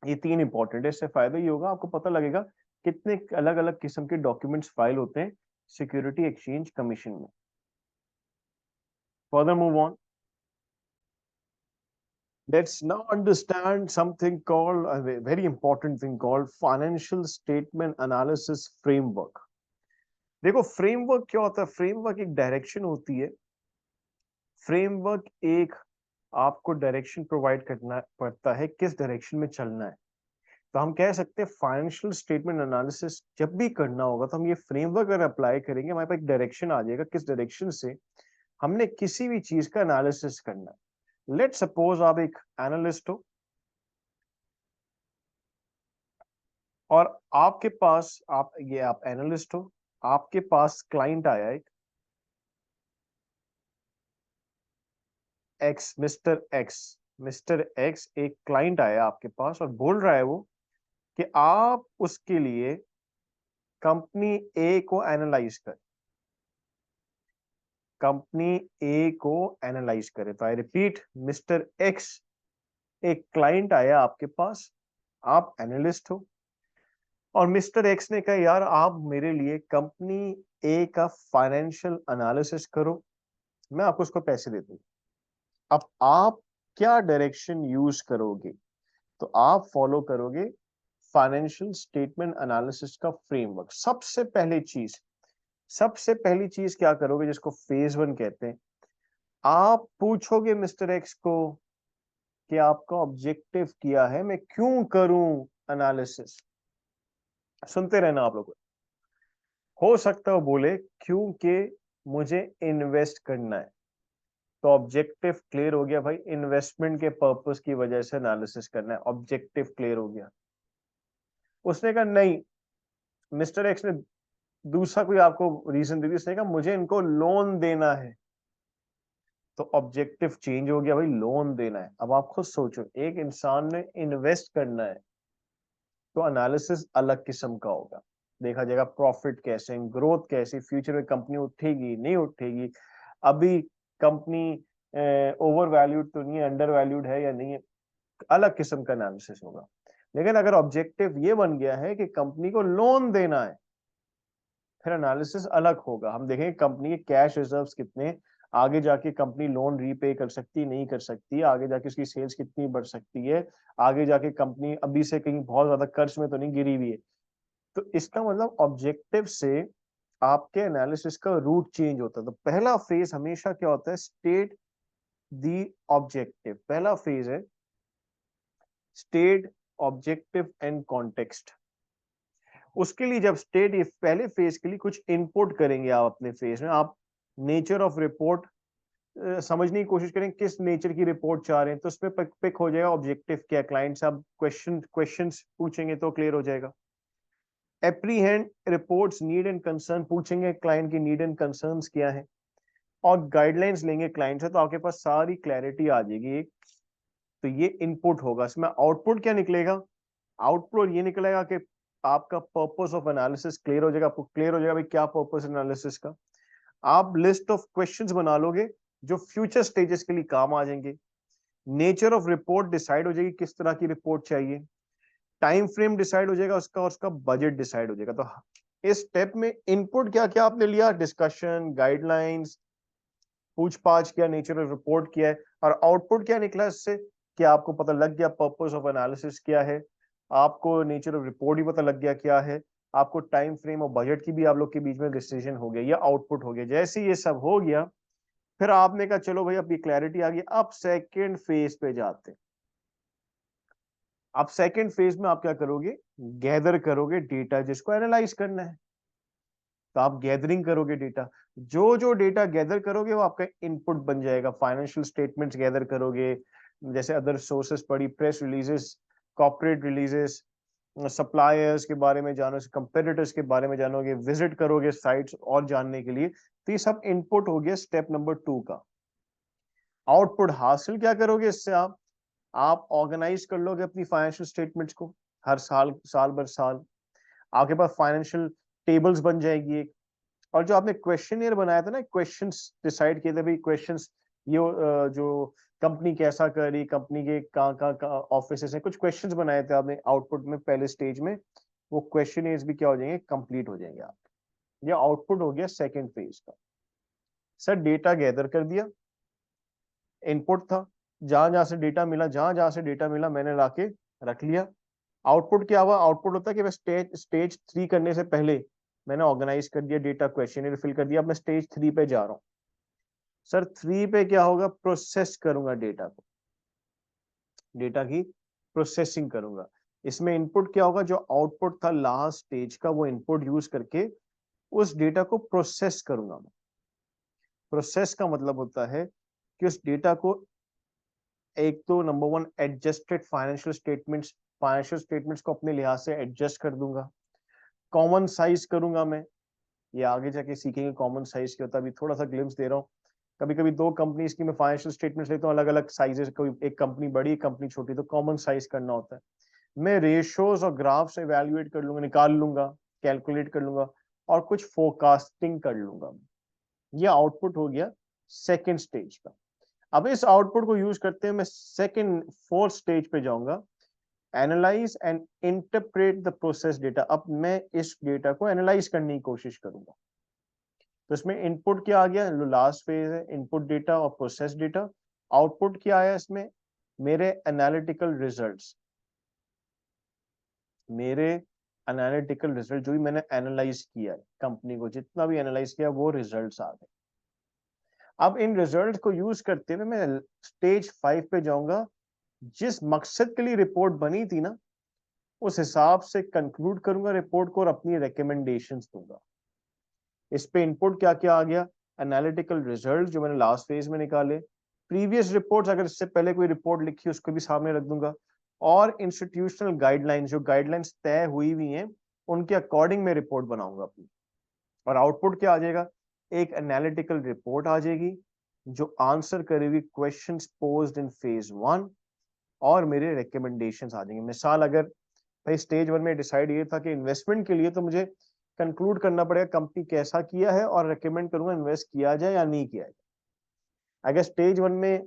ये तीन इंपॉर्टेंट है, इससे फायदा ये होगा, आपको पता लगेगा कितने अलग अलग किस्म के डॉक्यूमेंट्स फाइल होते हैं सिक्योरिटी एक्सचेंज कमीशन में। Further move on, let's now understand something called a very important thing called financial statement analysis framework। देखो फ्रेमवर्क क्या होता है, फ्रेमवर्क एक डायरेक्शन होती है। फ्रेमवर्क एक आपको डायरेक्शन प्रोवाइड करना पड़ता है किस डायरेक्शन में चलना है। तो हम कह सकते हैं फाइनेंशियल स्टेटमेंट एनालिसिस जब भी करना होगा तो हम ये फ्रेमवर्क अगर अप्लाई करेंगे, हमारे पास एक डायरेक्शन आ जाएगा किस डायरेक्शन से हमने किसी भी चीज का एनालिसिस करना है। लेट सपोज आप एक एनालिस्ट हो और आपके पास आप एनालिस्ट हो, आपके पास क्लाइंट आया एक एक्स, मिस्टर एक्स एक क्लाइंट आया आपके पास और बोल रहा है वो कि आप उसके लिए कंपनी ए को एनालाइज करें, कंपनी ए को एनालाइज करें। तो आई रिपीट, मिस्टर एक्स एक क्लाइंट आया आपके पास, आप एनालिस्ट हो और मिस्टर एक्स ने कहा यार आप मेरे लिए कंपनी ए का फाइनेंशियल एनालिसिस करो, मैं आपको उसको पैसे दे दूं। अब आप क्या डायरेक्शन यूज करोगे? तो आप फॉलो करोगे फाइनेंशियल स्टेटमेंट एनालिसिस का फ्रेमवर्क। सबसे पहली चीज क्या करोगे, जिसको फेज 1 कहते हैं, आप पूछोगे मिस्टर एक्स को कि आपका ऑब्जेक्टिव क्या है, मैं क्यों करूं एनालिसिस। सुनते रहना आप लोग। हो सकता है वो बोले क्योंकि मुझे इन्वेस्ट करना है। तो ऑब्जेक्टिव क्लियर हो गया भाई, इन्वेस्टमेंट के पर्पस की वजह से एनालिसिस करना है, ऑब्जेक्टिव क्लियर हो गया। उसने कहा नहीं, मिस्टर एक्स ने दूसरा कोई आपको रीजन दे दिया, उसने कहा मुझे इनको लोन देना है। तो ऑब्जेक्टिव चेंज हो गया भाई, लोन देना है। अब आप खुद सोचो, एक इंसान ने इन्वेस्ट करना है तो एनालिसिस अलग किस्म का होगा। देखा जाएगा प्रॉफिट कैसे, ग्रोथ कैसे, फ्यूचर में कंपनी उठेगी नहीं उठेगी, अभी कंपनी ओवर वैल्यूड तो नहीं है, अंडर वैल्यूड है या नहीं है, अलग किस्म का एनालिसिस होगा। लेकिन अगर ऑब्जेक्टिव ये बन गया है कि कंपनी को लोन देना है, फिर एनालिसिस अलग होगा। हम देखेंगे कंपनी के कैश रिजर्व्स कितने, आगे जाके कंपनी लोन रीपे कर सकती नहीं कर सकती, आगे जाके उसकी सेल्स कितनी बढ़ सकती है, आगे जाके कंपनी अभी से कहीं बहुत ज्यादा कर्ज में तो नहीं गिरी हुई है। तो इसका मतलब ऑब्जेक्टिव से आपके एनालिसिस का रूट चेंज होता है। तो पहला फेज हमेशा क्या होता है, स्टेट दी ऑब्जेक्टिव। पहला फेज है स्टेट ऑब्जेक्टिव एंड कॉन्टेक्स्ट। उसके लिए जब स्टेट, ये पहले फेज के लिए कुछ इनपुट करेंगे आप अपने फेज में, आप नेचर ऑफ रिपोर्ट समझने की कोशिश करें, किस नेचर की रिपोर्ट चाह रहे हैं, तो उसमें पिक हो जाएगा ऑब्जेक्टिव क्या। क्लाइंट से आप क्वेश्चंस पूछेंगे तो क्लियर हो जाएगा। Apprehend reports need and concern पूछेंगे, क्लाइंट की नीड एंड कंसर्न्स क्या है, और गाइडलाइंस लेंगे क्लाइंट से, तो आपके पास सारी क्लैरिटी आ जाएगी। तो ये इनपुट होगा। इसमें आउटपुट क्या निकलेगा? आउटपुट ये निकलेगा कि आपका पर्पस ऑफ एनालिसिस क्लियर हो जाएगा, आपको क्लियर हो जाएगा भाई क्या पर्पस एनालिसिस का। आप लिस्ट ऑफ क्वेश्चंस बना लोगे जो फ्यूचर स्टेजेस के लिए काम आ जाएंगे। नेचर ऑफ रिपोर्ट डिसाइड हो जाएगी, किस तरह की रिपोर्ट चाहिए। टाइम फ्रेम डिसाइड हो जाएगा उसका, और उसका बजट डिसाइड हो जाएगा। तो इस स्टेप में इनपुट क्या क्या आपने लिया, डिस्कशन, गाइडलाइंस, पूछ पाछ किया, नेचर ऑफ रिपोर्ट किया है, और आउटपुट क्या निकला इससे कि आपको पता लग गया पर्पस ऑफ एनालिसिस क्या है, आपको नेचर ऑफ रिपोर्ट ही पता लग गया क्या है, आपको टाइम फ्रेम और बजट की भी आप लोग के बीच में डिसीजन हो गया, ये आउटपुट हो गया। जैसे ये सब हो गया, फिर आपने कहा चलो भाई अब ये क्लैरिटी आ गई, अब सेकंड फेज पे जाते हैं। अब सेकंड फेज में आप क्या करोगे, गैदर करोगे डेटा जिसको एनालाइज करना है। तो आप गैदरिंग करोगे डेटा, जो जो डेटा गैदर करोगे वो आपका इनपुट बन जाएगा। फाइनेंशियल स्टेटमेंट्स गैदर करोगे, जैसे अदर सोर्सेस पढ़ी, press releases, corporate releases, suppliers के बारे में जानो, कंपेटिटर्स के बारे में जानोगे, विजिट करोगे साइट्स और जानने के लिए। तो ये सब इनपुट हो गया स्टेप नंबर 2 का। आउटपुट हासिल क्या करोगे इससे? आप ऑर्गेनाइज कर लोगे अपनी फाइनेंशियल स्टेटमेंट्स को, हर साल, साल भर साल आपके पास फाइनेंशियल टेबल्स बन जाएगी एक। और जो आपने क्वेश्चनियर बनाया था ना, क्वेश्चंस डिसाइड किए थे भाई, क्वेश्चंस ये जो कंपनी कैसा कर रही, कंपनी के कहाँ कहाँ ऑफिसेस हैं, कुछ क्वेश्चंस बनाए थे आपने आउटपुट में पहले स्टेज में, वो क्वेश्चनियर्स भी क्या हो जाएंगे, कंप्लीट हो जाएंगे आप। ये आउटपुट हो गया सेकंड फेज का। सर डेटा गैदर कर दिया, इनपुट था, जहां जहां से डेटा मिला, जहां जहां से डेटा मिला मैंने लाके रख लिया। आउटपुट क्या हुआ? आउटपुट होता है कि मैं स्टेज 3 करने से पहले मैंने ऑर्गेनाइज कर दिया डेटा, क्वेश्चनियर फिल कर दिया, अब मैं स्टेज 3 पे जा रहा हूँ। सर 3 पे क्या होगा? प्रोसेस करूंगा डेटा को, डेटा की प्रोसेसिंग करूंगा। इसमें इनपुट क्या होगा? जो आउटपुट था लास्ट स्टेज का, वो इनपुट यूज करके उस डेटा को प्रोसेस करूंगा मैं। प्रोसेस का मतलब होता है कि उस डेटा को, एक तो नंबर 1 एडजस्टेड फाइनेंशियल स्टेटमेंट्स को अपने लिहाज से एडजस्ट कर दूंगा, कॉमन साइज करूंगा मैं। ये आगे जाके सीखेंगे कॉमन साइज क्या होता है, अभी थोड़ा सा ग्लिम्स दे रहा हूँ। कभी कभी दो कंपनीज की मैं फाइनेंशियल स्टेटमेंट्स लेता हूँ, अलग अलग साइजेस, कोई एक कंपनी बड़ी, एक कंपनी छोटी, तो कॉमन साइज करना होता है। मैं रेशियोज और ग्राफ्स एवेल्युएट कर लूंगा, निकाल लूंगा, कैलकुलेट कर लूंगा, और कुछ फोरकास्टिंग कर लूंगा। ये आउटपुट हो गया सेकेंड स्टेज का। अब इस आउटपुट को यूज करते हुए मैं सेकेंड फोर्थ स्टेज पे जाऊंगा, analyse and interpret the process data. अब मैं इस डेटा को एनालाइज करने की कोशिश करूंगा। तो इसमें इनपुट क्या आ गया? लास्ट फेज है, इनपुट डेटा और प्रोसेस डेटा। आउटपुट क्या आया इसमें? मेरे एनालिटिकल रिजल्ट्स, मेरे एनालिटिकल रिजल्ट जो भी मैंने एनालाइज किया है, कंपनी को जितना भी एनालाइज किया, वो रिजल्ट्स आ गए। अब इन रिजल्ट को यूज करते हुए मैं स्टेज 5 पे जाऊंगा। जिस मकसद के लिए रिपोर्ट बनी थी ना, उस हिसाब से कंक्लूड करूंगा रिपोर्ट को और अपनी रिकमेंडेशंस दूंगा। इस पे इनपुट क्या क्या आ गया? एनालिटिकल रिजल्ट जो मैंने लास्ट फेज में निकाले, प्रीवियस रिपोर्ट्स, अगर इससे पहले कोई रिपोर्ट लिखी उसको भी सामने रख दूंगा, और इंस्टीट्यूशनल गाइडलाइंस, जो गाइडलाइंस तय हुई हुई हैं, उनके अकॉर्डिंग मैं रिपोर्ट बनाऊंगा अपनी। और आउटपुट क्या आ जाएगा? एक एनालिटिकल रिपोर्ट आ जाएगी जो आंसर करेगी क्वेश्चंस पोज्ड इन फेज 1, और मेरे रिकमेंडेशंस आ जाएंगे। मिसाल, अगर भाई स्टेज 1 में डिसाइड ये था कि इन्वेस्टमेंट के लिए तो मुझे कंक्लूड करना पड़ेगा कंपनी कैसा किया है, और रेकमेंड करूंगा इन्वेस्ट किया जाए या नहीं किया जाए। अगर स्टेज 1 में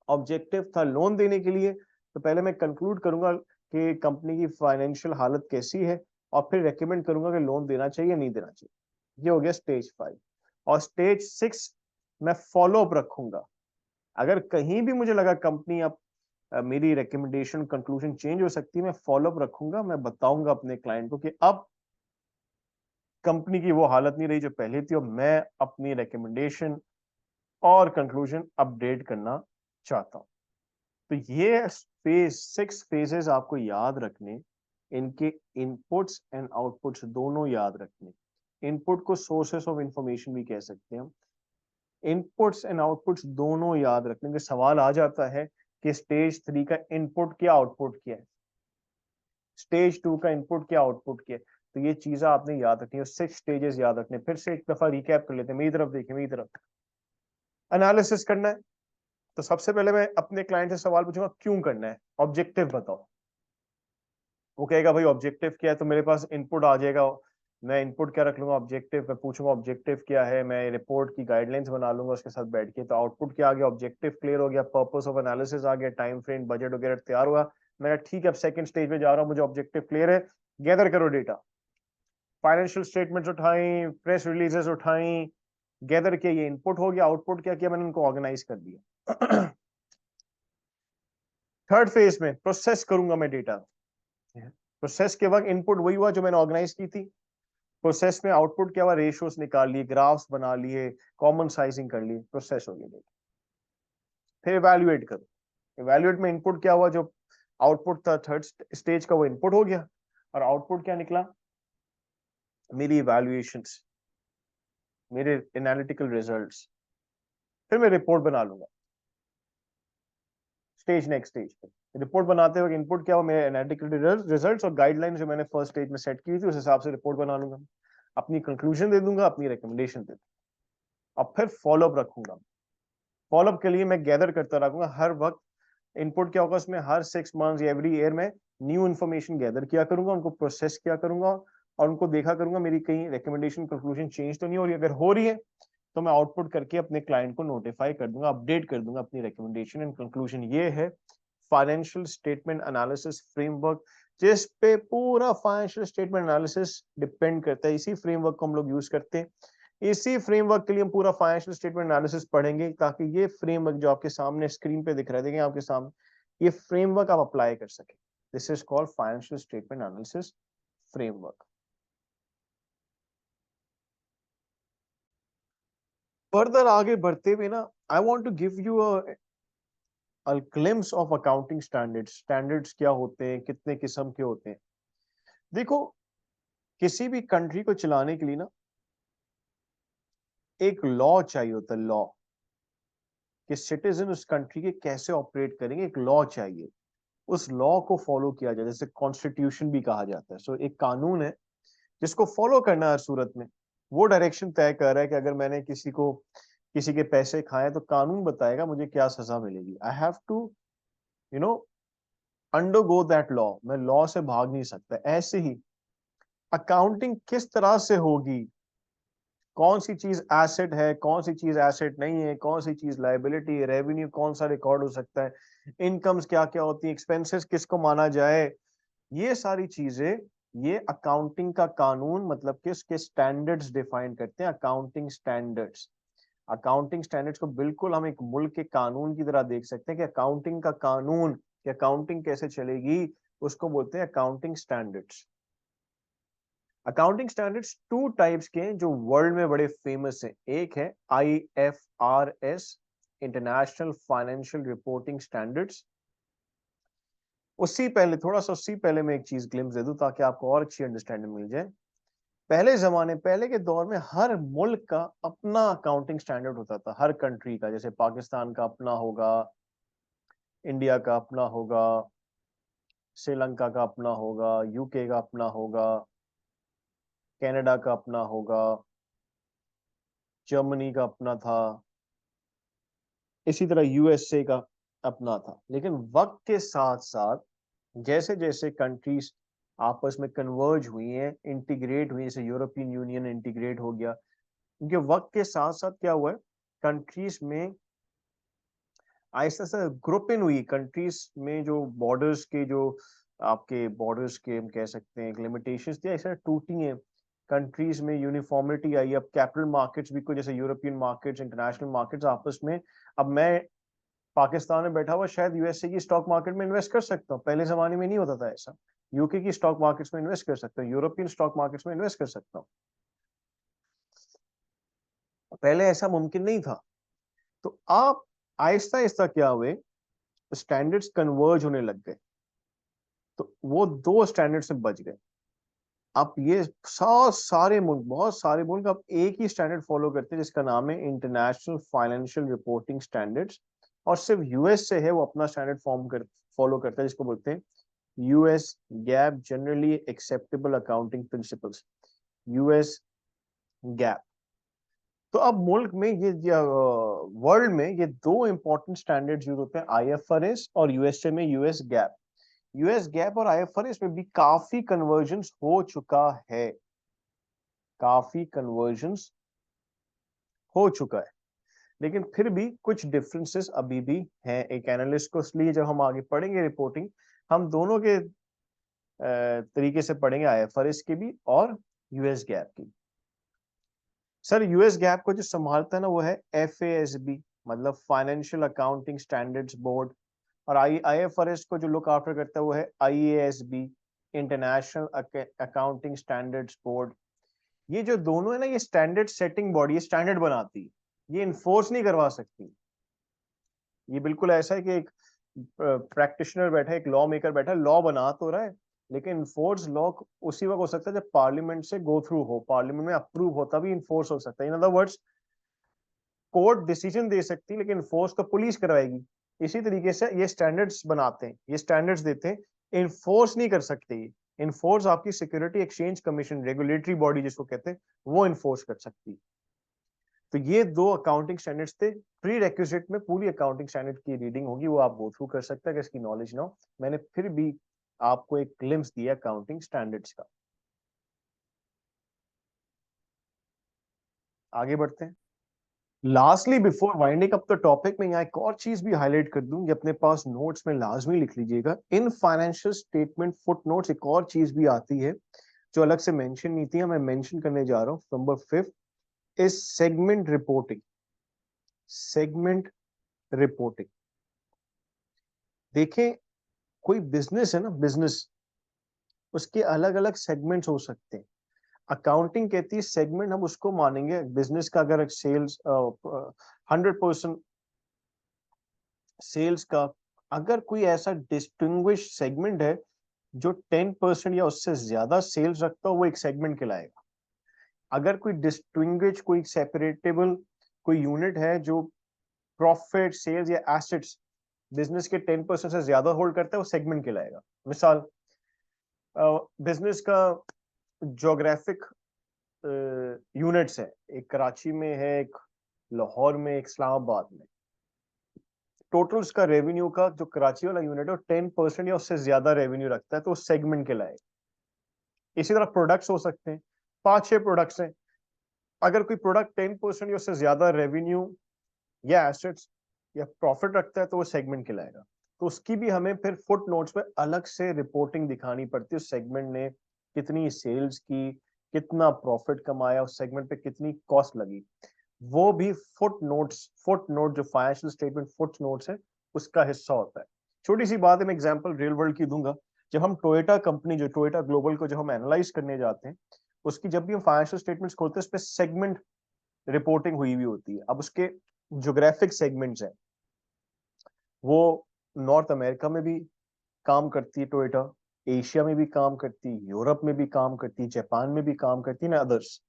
ऑब्जेक्टिव था लोन देने के लिए, तो पहले मैं कंक्लूड करूंगा कि कंपनी की फाइनेंशियल हालत कैसी है, और फिर रेकमेंड करूंगा कि लोन देना चाहिए या नहीं देना चाहिए। ये हो गया स्टेज 5। और स्टेज 6 मैं फॉलो अप रखूंगा। अगर कहीं भी मुझे लगा कंपनी अब मेरी रिकमेंडेशन कंक्लूजन चेंज हो सकती है, मैं फॉलो अप रखूंगा, मैं बताऊंगा अपने क्लाइंट को कि अब कंपनी की वो हालत नहीं रही जो पहले थी, और मैं अपनी रिकमेंडेशन और कंक्लूजन अपडेट करना चाहता हूं। तो ये फेज 6 फेजेस आपको याद रखने, इनके इनपुट्स एंड आउटपुट्स दोनों याद रखने। इनपुट को सोर्सेस ऑफ इंफॉर्मेशन भी कह सकते हैं हम। इनपुट्स एंड आउटपुट्स दोनों याद रखने के सवाल आ जाता है कि स्टेज 3 का इनपुट क्या, आउटपुट क्या है, स्टेज 2 का इनपुट क्या, आउटपुट क्या है। तो ये चीजें आपने याद रखनी है, 6 स्टेजेस याद रखने। फिर से एक दफा रिकैप कर लेते हैं, मेरी तरफ देखिए, मेरी तरफ। एनालिसिस करना है, तो सबसे पहले मैं अपने क्लाइंट से सवाल पूछूंगा, क्यों करना है, ऑब्जेक्टिव बताओ। वो कहेगा भाई ऑब्जेक्टिव क्या है, तो मेरे पास इनपुट आ जाएगा। मैं इनपुट क्या रख लूंगा? ऑब्जेक्टिव। मैं पूछूंगा ऑब्जेक्टिव क्या है, मैं रिपोर्ट की गाइडलाइंस बना लूंगा उसके साथ बैठ के। तो आउटपुट क्या आ गया? ऑब्जेक्टिव क्लियर हो गया, पर्पस ऑफ एनालिसिस आ गया, टाइम फ्रेम, बजट वगैरह तैयार हुआ। मैं ठीक है, अब सेकंड स्टेज पे जा रहा हूँ, मुझे ऑब्जेक्टिव क्लियर है, गैदर करो डेटा। फाइनेंशियल स्टेटमेंट्स उठाई, प्रेस रिलीजेस उठाई, गैदर किया, ये इनपुट हो गया। आउटपुट क्या किया? मैंने उनको ऑर्गेनाइज कर दिया। थर्ड फेज में प्रोसेस करूंगा मैं डेटा। प्रोसेस के वक्त इनपुट वही हुआ जो मैंने ऑर्गेनाइज की थी। प्रोसेस में आउटपुट क्या हुआ? रेशियोस निकाल लिए, ग्राफ्स बना लिए, कॉमन साइजिंग कर ली, प्रोसेस हो गया डेटा। फिर इवैल्यूएट करो। इवैल्यूएट में इनपुट क्या हुआ? जो आउटपुट था थर्ड स्टेज का, वो इनपुट हो गया, और आउटपुट क्या निकला? मेरी इवैल्यूएशंस, मेरे एनालिटिकल रिजल्ट्स, फिर मैं रिपोर्ट बना लूंगा। नेक्स्ट स्टेज पे रिपोर्ट बनाते वक्त इनपुट क्या हो, मेरे एनालिटिकल रिजल्ट्स और गाइडलाइंस जो मैंने फर्स्ट स्टेज में सेट की थी उस हिसाब से रिपोर्ट बना लूंगा, अपनी कंक्लूजन दे दूंगा, अपनी रिकमेंडेशन दे दूंगा। अब फिर फॉलोअप रखूंगा। फॉलोअप के लिए मैं गैदर करता रहूंगा हर वक्त। इनपुट क्या होगा उसमें, हर 6 मंथ्स या एवरी ईयर में न्यू इन्फॉर्मेशन गैदर किया करूंगा, उनको प्रोसेस किया करूंगा और उनको देखा करूंगा मेरी कहीं रिकमेंडेशन कंक्लूजन चेंज तो नहीं हो रही। अगर हो रही है तो मैं आउटपुट करके अपने क्लाइंट को नोटिफाई कर दूंगा, अपडेट कर दूंगा अपनी रिकमेंडेशन एंड कंक्लूजन। ये है फाइनेंशियल स्टेटमेंट एनालिसिस फ्रेमवर्क, जिस पे पूरा फाइनेंशियल स्टेटमेंट एनालिसिस डिपेंड करता है। इसी फ्रेमवर्क को हम लोग यूज करते हैं। इसी फ्रेमवर्क के लिए हम पूरा फाइनेंशियल स्टेटमेंट एनालिसिस पढ़ेंगे, ताकि ये फ्रेमवर्क जो आपके सामने स्क्रीन पे दिख रहा है, देखें आपके सामने, ये फ्रेमवर्क आप अप्लाई कर सके। This is called financial statement analysis framework. Further आगे बढ़ते हुए ना, I want to give you a glimpse of accounting standards. Standards क्या होते हैं, कितने किस्म के होते हैं। देखो, किसी भी कंट्री को चलाने के लिए ना एक लॉ चाहिए होता है। लॉ कि सिटीजन उस कंट्री के कैसे ऑपरेट करेंगे, एक लॉ चाहिए। उस लॉ को फॉलो किया जाए, जैसे कॉन्स्टिट्यूशन भी कहा जाता है। सो एक कानून है जिसको फॉलो करना है हर सूरत में। वो डायरेक्शन तय कर रहा है कि अगर मैंने किसी के पैसे खाए तो कानून बताएगा मुझे क्या सजा मिलेगी। I have to you know undergo that law. मैं लॉ से भाग नहीं सकता। ऐसे ही अकाउंटिंग किस तरह से होगी, कौन सी चीज एसेट है, कौन सी चीज एसेट नहीं है, कौन सी चीज लायबिलिटी है, रेवेन्यू कौन सा रिकॉर्ड हो सकता है, इनकम्स क्या क्या होती है, एक्सपेंसेस किसको माना जाए, ये सारी चीजें, ये अकाउंटिंग का कानून मतलब कि उसके स्टैंडर्ड्स डिफाइन करते हैं। अकाउंटिंग स्टैंडर्ड्स, अकाउंटिंग स्टैंडर्ड्स को बिल्कुल हम एक मुल्क के कानून की तरह देख सकते हैं कि अकाउंटिंग का कानून, कि अकाउंटिंग कैसे चलेगी, उसको बोलते हैं accounting standards. Accounting standards two types के हैं जो वर्ल्ड में बड़े फेमस हैं। एक है IFRS, international financial reporting standards. उससे पहले मैं एक चीज ग्लिम्स दे दूं ताकि आपको और अच्छी अंडरस्टैंडिंग मिल जाए। पहले के दौर में हर मुल्क का अपना अकाउंटिंग स्टैंडर्ड होता था, हर कंट्री का। जैसे पाकिस्तान का अपना होगा, इंडिया का अपना होगा, श्रीलंका का अपना होगा, UK का अपना होगा, कनाडा का अपना होगा, जर्मनी का अपना था, इसी तरह USA का अपना था। लेकिन वक्त के साथ साथ जैसे जैसे कंट्रीज आपस में कन्वर्ज हुई हैं, इंटीग्रेट हुई, जैसे यूरोपियन यूनियन इंटीग्रेट हो गया, क्योंकि वक्त के साथ साथ क्या हुआ है, कंट्रीज में ऐसा ऐसा ग्रुप इन हुई। कंट्रीज में जो बॉर्डर्स के जो आपके बॉर्डर्स के हम कह सकते हैं लिमिटेशंस थी, ऐसा टूटी हैं। कंट्रीज में यूनिफॉर्मिटी आई। अब कैपिटल मार्केट्स भी, कोई जैसे यूरोपियन मार्केट्स, इंटरनेशनल मार्केट्स आपस में, अब मैं पाकिस्तान में बैठा हुआ शायद USA की स्टॉक मार्केट में इन्वेस्ट कर सकता हूँ, पहले जमाने में नहीं होता था ऐसा। UK की स्टॉक मार्केट्स में इन्वेस्ट कर सकता हूँ, यूरोपियन स्टॉक मार्केट्स में इन्वेस्ट कर सकता हूँ। पहले ऐसा मुमकिन नहीं था। तो आप आहिस्ता आहिस्ता क्या हुए, स्टैंडर्ड्स कन्वर्ज होने लग गए। तो वो दो स्टैंडर्ड से बच गए। अब ये बहुत सारे मुल्क अब एक ही स्टैंडर्ड फॉलो करते हैं जिसका नाम है इंटरनेशनल फाइनेंशियल रिपोर्टिंग स्टैंडर्ड्स। और सिर्फ US से है वो अपना स्टैंडर्ड फॉलो करता है जिसको बोलते हैं US gap, generally acceptable accounting principles, US gap. तो अब मुल्क में ये वर्ल्ड में ये दो इंपॉर्टेंट स्टैंडर्ड्स यूज होते हैं, IFRS और USA में US गैप। US गैप और IFRS में भी काफी कन्वर्जन्स हो चुका है, काफी कन्वर्जन्स हो चुका है। लेकिन फिर भी कुछ डिफरेंसेस अभी भी हैं एक एनालिस्ट को। इसलिए जब हम आगे पढ़ेंगे रिपोर्टिंग, हम दोनों के तरीके से पढ़ेंगे, IFRS की भी और US गैप की। सर US गैप को जो संभालता है ना वो है FASB, मतलब फाइनेंशियल अकाउंटिंग स्टैंडर्ड्स बोर्ड। और IFRS को जो लुक आफ्टर करता है वो है IASB, international accounting standards board. ये जो दोनों है ना, ये स्टैंडर्ड सेटिंग बॉडी, ये स्टैंडर्ड बनाती है, ये इन्फोर्स नहीं करवा सकती। ये बिल्कुल ऐसा है कि एक प्रैक्टिशनर बैठा है, एक लॉ मेकर बैठा है, लॉ बना तो रहा है लेकिन इन्फोर्स लॉ उसी वक्त हो सकता है जब पार्लियामेंट से गो थ्रू हो, पार्लियामेंट में अप्रूव हो, तभी इन्फोर्स हो सकता है। In other words, court decision दे सकती है लेकिन इन्फोर्स तो पुलिस करवाएगी। इसी तरीके से ये स्टैंडर्ड्स बनाते हैं, ये स्टैंडर्ड्स देते हैं, इन्फोर्स नहीं कर सकते। ये इन्फोर्स आपकी security exchange commission, regulatory body जिसको कहते हैं, वो इन्फोर्स कर सकती है। तो ये दो अकाउंटिंग स्टैंडर्ड्स थे। प्री रेक्विजिट में पूरी अकाउंटिंग स्टैंडर्ड की रीडिंग होगी, वो आप गो थ्रू कर सकते हैं अगर इसकी नॉलेज ना हो। मैंने फिर भी आपको एक ग्लिम्स दिया अकाउंटिंग स्टैंडर्ड्स का। आगे बढ़ते हैं। Lastly before winding up the topic में यहाँ एक और चीज भी हाईलाइट कर दूं, ये अपने पास नोट्स में लाजमी लिख लीजिएगा। In financial statement foot notes एक और चीज भी आती है जो अलग से मेंशन नहीं थी, मैं मेंशन करने जा रहा हूँ। Number 5 is segment reporting. Segment reporting, देखें कोई बिजनेस है ना, बिजनेस, उसके अलग अलग सेगमेंट्स हो सकते हैं। अकाउंटिंग कहती है सेगमेंट हम उसको मानेंगे बिजनेस का, अगर सेल्स 100% सेल्स का, अगर कोई ऐसा डिस्टिंग्विश सेगमेंट है जो 10% या उससे ज्यादा सेल्स रखता हो, वो एक सेगमेंट कहलाएगा। अगर कोई डिस्टिंग्विश, कोई सेपरेटेबल कोई यूनिट है जो प्रॉफिट, सेल्स या एसेट्स बिजनेस के 10% से ज्यादा होल्ड करता है, वो सेगमेंट कहलाएगा। मिसाल, बिजनेस का ज्योग्राफिक यूनिट्स है, एक कराची में है, एक लाहौर में, एक इस्लामाबाद में। टोटल उसका रेवेन्यू का जो कराची वाला यूनिट है वो 10% या उससे ज्यादा रेवेन्यू रखता है, तो सेगमेंट कहलाएगा। इसी तरह प्रोडक्ट्स हो सकते हैं, 5-6 प्रोडक्ट्स हैं, अगर कोई प्रोडक्ट 10% या उससे ज्यादा रेवेन्यू या एसेट्स या प्रॉफिट रखता है, तो वो सेगमेंट कहलाएगा। तो उसकी भी हमें फिर फुट नोट्स में अलग से रिपोर्टिंग दिखानी पड़ती है, उस सेगमेंट ने कितनी सेल्स की, कितना प्रॉफिट कमाया, उस सेगमेंट पे कितनी कॉस्ट लगी, वो भी फुट नोट्स, फुट नोट जो फाइनेंशियल स्टेटमेंट फुट नोट्स है उसका हिस्सा होता है। छोटी सी बात है, मैं एग्जांपल रियल वर्ल्ड की दूंगा। जब हम टोयोटा कंपनी, जो टोयोटा ग्लोबल को जो हम एनालाइज करने जाते हैं, उसकी जब भी हम फाइनेंशियल स्टेटमेंट्स खोलते हैं, उस पर सेगमेंट रिपोर्टिंग हुई हुई होती है। अब उसके ज्योग्राफिक सेगमेंट्स हैं, वो नॉर्थ अमेरिका में भी काम करती है टोयोटा, एशिया में भी काम करती है, यूरोप में भी काम करती है, जापान में भी काम करती है ना, अदर्स।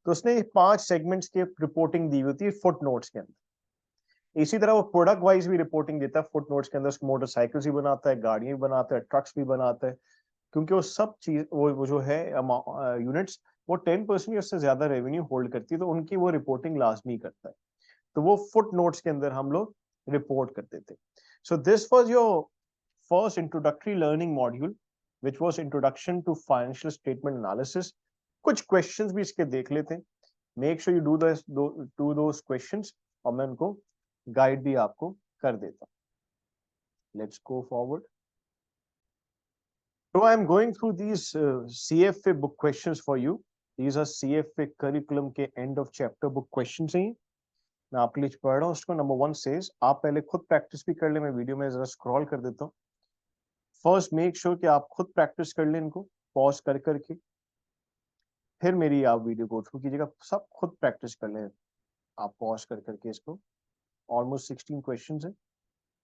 तो उसने 5 सेगमेंट्स की रिपोर्टिंग दी होती है फुट नोट्स के अंदर। इसी तरह वो प्रोडक्ट वाइज भी रिपोर्टिंग देता है फुट नोट्स के अंदर। मोटरसाइकिल्स भी बनाता है, गाड़ियां भी बनाता है, ट्रक्स भी बनाता है, क्योंकि वो सब चीज, वो जो है यूनिट्स, वो 10% या उससे ज्यादा रेवेन्यू होल्ड करती है, तो उनकी वो रिपोर्टिंग लाजमी करता है। तो वो फुट नोट्स के अंदर हम लोग रिपोर्ट करते थे। So this was your first introductory learning module which was introduction to financial statement analysis. कुछ क्वेश्चंस भी इसके देख लेते हैं। Make sure you do those questions, और मैं उनको गाइड भी आपको कर देता हूं। Let's go forward. So I am going through these CFA book questions for you. These are CFA curriculum के end of chapter book questions हैं। मैं आपके लिए पढ़ रहा हूँ उसको। नंबर 1 says, आप पहले खुद प्रैक्टिस भी कर ले, मैं वीडियो में जरा स्क्रॉल कर देता हूँ। फर्स्ट मेक श्योर कि आप खुद प्रैक्टिस कर लें इनको, पॉज कर करके, फिर मेरी आप वीडियो गो थ्रू कीजिएगा। सब खुद प्रैक्टिस कर लें आप, पॉज कर करके इसको। ऑलमोस्ट 16 क्वेश्चन है।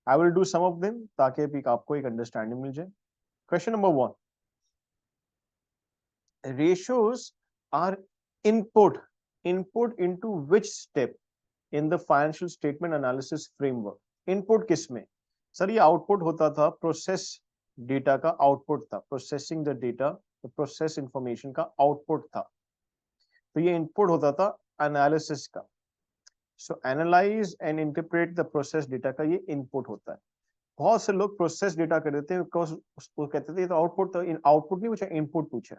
I will do some of them ताकि भी आपको एक अंडरस्टैंडिंग मिल जाए। Question number 1, ratios are input into which step in the financial statement analysis framework? input किसमें? सर ये आउटपुट होता था, प्रोसेस डेटा का आउटपुट था, processing the data, process information का आउटपुट था। तो ये इनपुट होता था एनालिसिस का। So analyse and interpret the process data का ये इनपुट होता है। बहुत से लोग प्रोसेस डेटा कर देते हैं, बिकॉज उसको कहते थे ये तो आउटपुट, तो आउटपुट नहीं पूछा, इनपुट पूछा।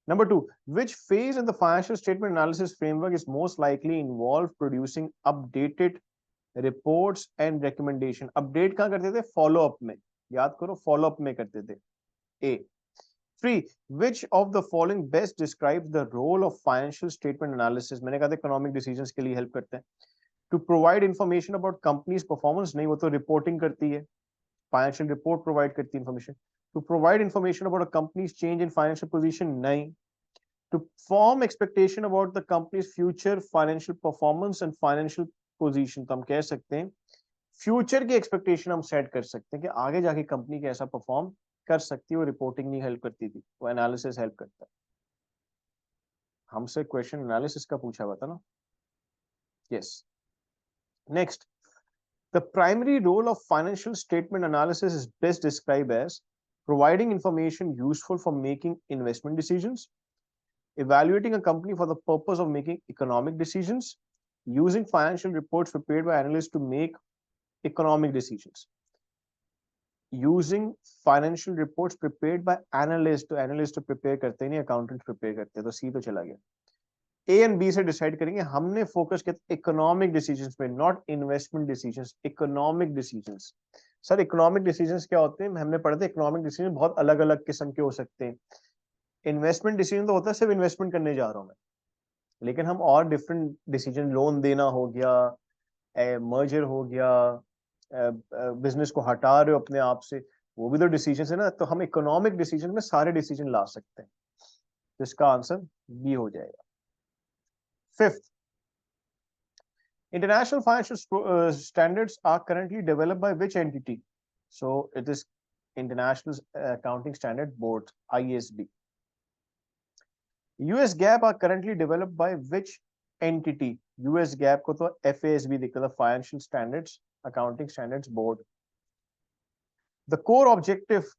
Number 2, which phase in the financial statement analysis framework is most likely involved producing updated reports and recommendation? Update कहाँ करते थे? Follow up में, याद करो, follow up में करते थे। A. 3, which of the following best describes the role of financial statement analysis? मैंने कहा था economic decisions के लिए help करते हैं। To provide information about company's performance, नहीं, वो तो reporting करती है, financial report provide करती है information। To provide information about a company's change in financial position, नहीं। To form expectation about the company's future financial performance and financial position, तो हम कह सकते हैं फ्यूचर की एक्सपेक्टेशन हम सेट कर सकते हैं कि आगे जाके कंपनी कैसा परफॉर्म कर सकती है, वो रिपोर्टिंग नहीं हेल्प करती थी, वो एनालिसिस हेल्प करता है। हमसे क्वेश्चन एनालिसिस का पूछा हुआ था ना। Yes. Next, the primary role of financial statement analysis is best described as providing information useful for making investment decisions, evaluating a company for the purpose of making economic decisions, using financial reports prepared by analysts to make economic decisions. Using financial reports prepared by analysts, तो analysts तो prepare करते ही नहीं, accountants prepare करते हैं, तो C तो चला गया। A and B से डिसाइड करेंगे, हमने फोकस किया इकोनॉमिक डिसीजंस पे, not investment decisions, economic decisions. Sir economic decisions क्या होते हैं? हमने पढ़ा था इकोनॉमिक डिसीजन बहुत अलग अलग किस्म के हो सकते हैं। इन्वेस्टमेंट डिसीजन तो होता है सिर्फ इन्वेस्टमेंट करने जा रहा हूं मैं, लेकिन हम और डिफरेंट डिसीजन, लोन देना हो गया, मर्जर हो गया, बिजनेस को हटा रहे हो अपने आप से, वो भी तो डिसीजन है ना। तो हम इकोनॉमिक डिसीजन में सारे डिसीजन ला सकते हैं, तो इसका आंसर बी हो जाएगा। Fifth, international financial standards are currently developed by which entity? So it is International Accounting Standard Board, IASB. US GAAP are currently developed by which entity? US GAAP को तो FASB दिखता था, Financial Standards Accounting Standards Board. The core objective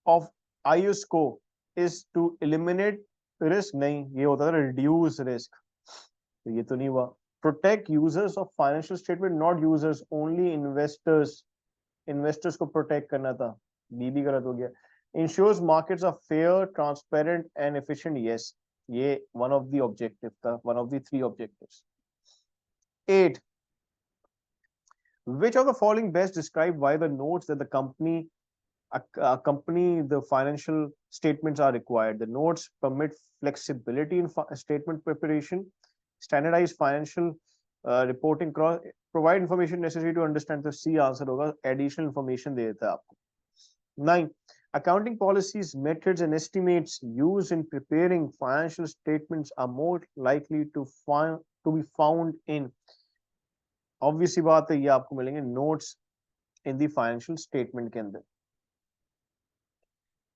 of IOSCO is to eliminate risk, नहीं, ये होता था reduce risk, तो ये तो नहीं हुआ। Protect users of financial statement, not users, only investors. Investors को protect करना था, बी भी गलत हो गया। Ensures markets are fair, transparent and efficient, yes, ये one of the objective था, one of the 3 objectives. 8, which of the following best describe why the notes that the company accompany the financial statements are required? The notes permit flexibility in statement preparation, standardized financial reporting, provide information necessary to understand. The C answer होगा, additional information दे देता है आपको। 9, accounting policies, methods and estimates used in preparing financial statements are more likely to be found in, obviously बात है, ये आपको मिलेंगे notes in the financial statement के अंदर।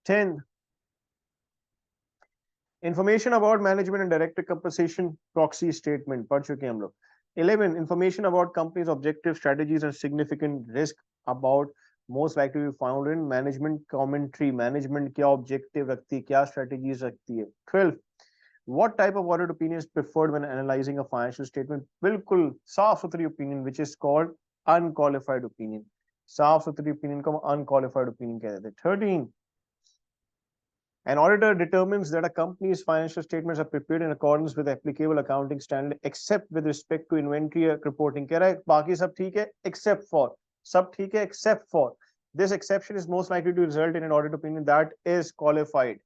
10, information about management and director compensation proxy statement पढ़ चुके हैं हम लोग। 11, information about company's objective, strategies and significant risk about most likely to be found in management commentary, management क्या objective रखती है, क्या strategies रखती है। 12, what type of audit opinion is preferred when analyzing a financial statement? बिल्कुल साफ सुथरी opinion, which is called unqualified opinion। साफ सुथरी opinion को unqualified opinion कहते हैं। 13, an auditor determines that a company's financial statements are prepared in accordance with applicable accounting standard, except with respect to inventory reporting. कह रहा है बाकी सब ठीक है except for, सब ठीक है except for, this exception is most likely to result in an audit opinion that is qualified.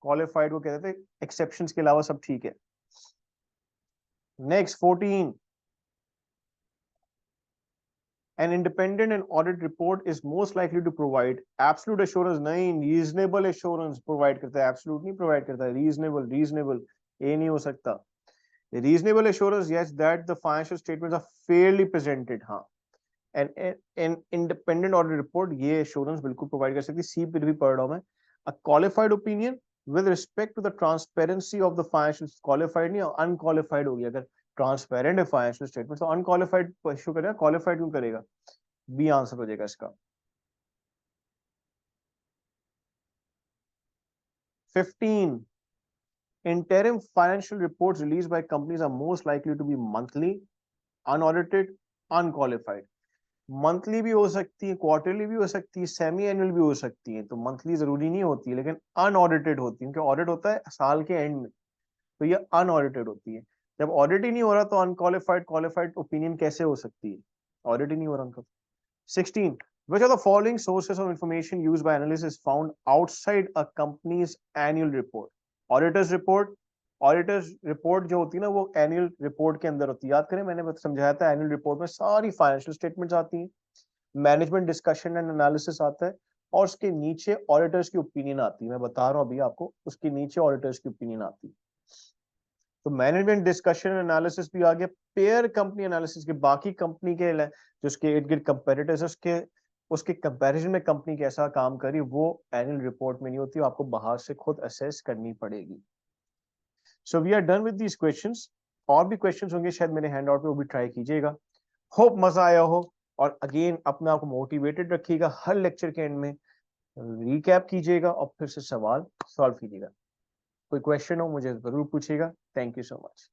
Qualified को कहते हैं exceptions के अलावा सब ठीक है। Next, 14, an independent and audit report is most likely to provide absolute assurance, नहीं, reasonable assurance provide करता है, absolute नहीं provide करता है, reasonable ये नहीं हो सकता। Reasonable assurance, yes, that the financial statements are fairly presented, हाँ। and an independent audit report ये assurance बिल्कुल provide कर सकती है। C पे भी पढ़ रहा हूँ मैं। A qualified opinion with respect to the transparency of the financial, qualified नहीं, unqualified हो गया। अगर ट्रांसपेरेंट है फाइनेंशियल स्टेटमेंट तो अनक्वालिफाइड इशू करेगा, क्वालिफाइड क्यों करेगा? बी आंसर हो जाएगा इसका। 15, interim financial reports released by companies are most likely to be monthly, unaudited, unqualified। Monthly भी हो सकती है, क्वार्टरली भी हो सकती है, सेमी एनुअल भी हो सकती है। तो मंथली जरूरी नहीं होती है, लेकिन अनऑडिटेड होती है, क्योंकि ऑडिट होता है साल के एंड में, तो ये अनऑडिटेड होती है। जब ऑडिट ही नहीं हो रहा तो अनक्वालिफाइड क्वालिफाइड ओपिनियन कैसे हो सकती है? ऑडिट ही नहीं हो रहा उनका। 16, which of the following sources of information used by analysts is found outside a company's annual report? Auditor's report, auditors report जो होती है ना वो एनुअल रिपोर्ट के अंदर होती है। याद करें मैंने समझाया था एनुअल रिपोर्ट में सारी फाइनेंशियल स्टेटमेंट्स आती हैं, मैनेजमेंट डिस्कशन एंड एनालिसिस आता है, और उसके नीचे ऑडिटर्स की ओपिनियन आती है। मैं बता रहा हूँ अभी आपको, उसके नीचे ऑडिटर्स की ओपिनियन आती है। तो मैनेजमेंट डिस्कशन एनालिसिस भी आ गया। पेयर कंपनी एनालिसिस के बाकी कंपनी के जो उसके इर्द गिर्द कंपेटिटर्स, उसके उसके कंपैरिजन में कंपनी कैसा काम करी वो एनुअल रिपोर्ट में नहीं होती, आपको बाहर से खुद असेस करनी पड़ेगी। So we are done with these questions. और भी क्वेश्चंस होंगे शायद मेरे हैंड आउट पे, वो भी ट्राई कीजिएगा। होप मजा आया हो। और अगेन अपने आप को मोटिवेटेड रखिएगा, हर लेक्चर के एंड में रिकैप कीजिएगा और फिर से सवाल सॉल्व कीजिएगा। कोई क्वेश्चन हो मुझे जरूर पूछिएगा। Thank you so much.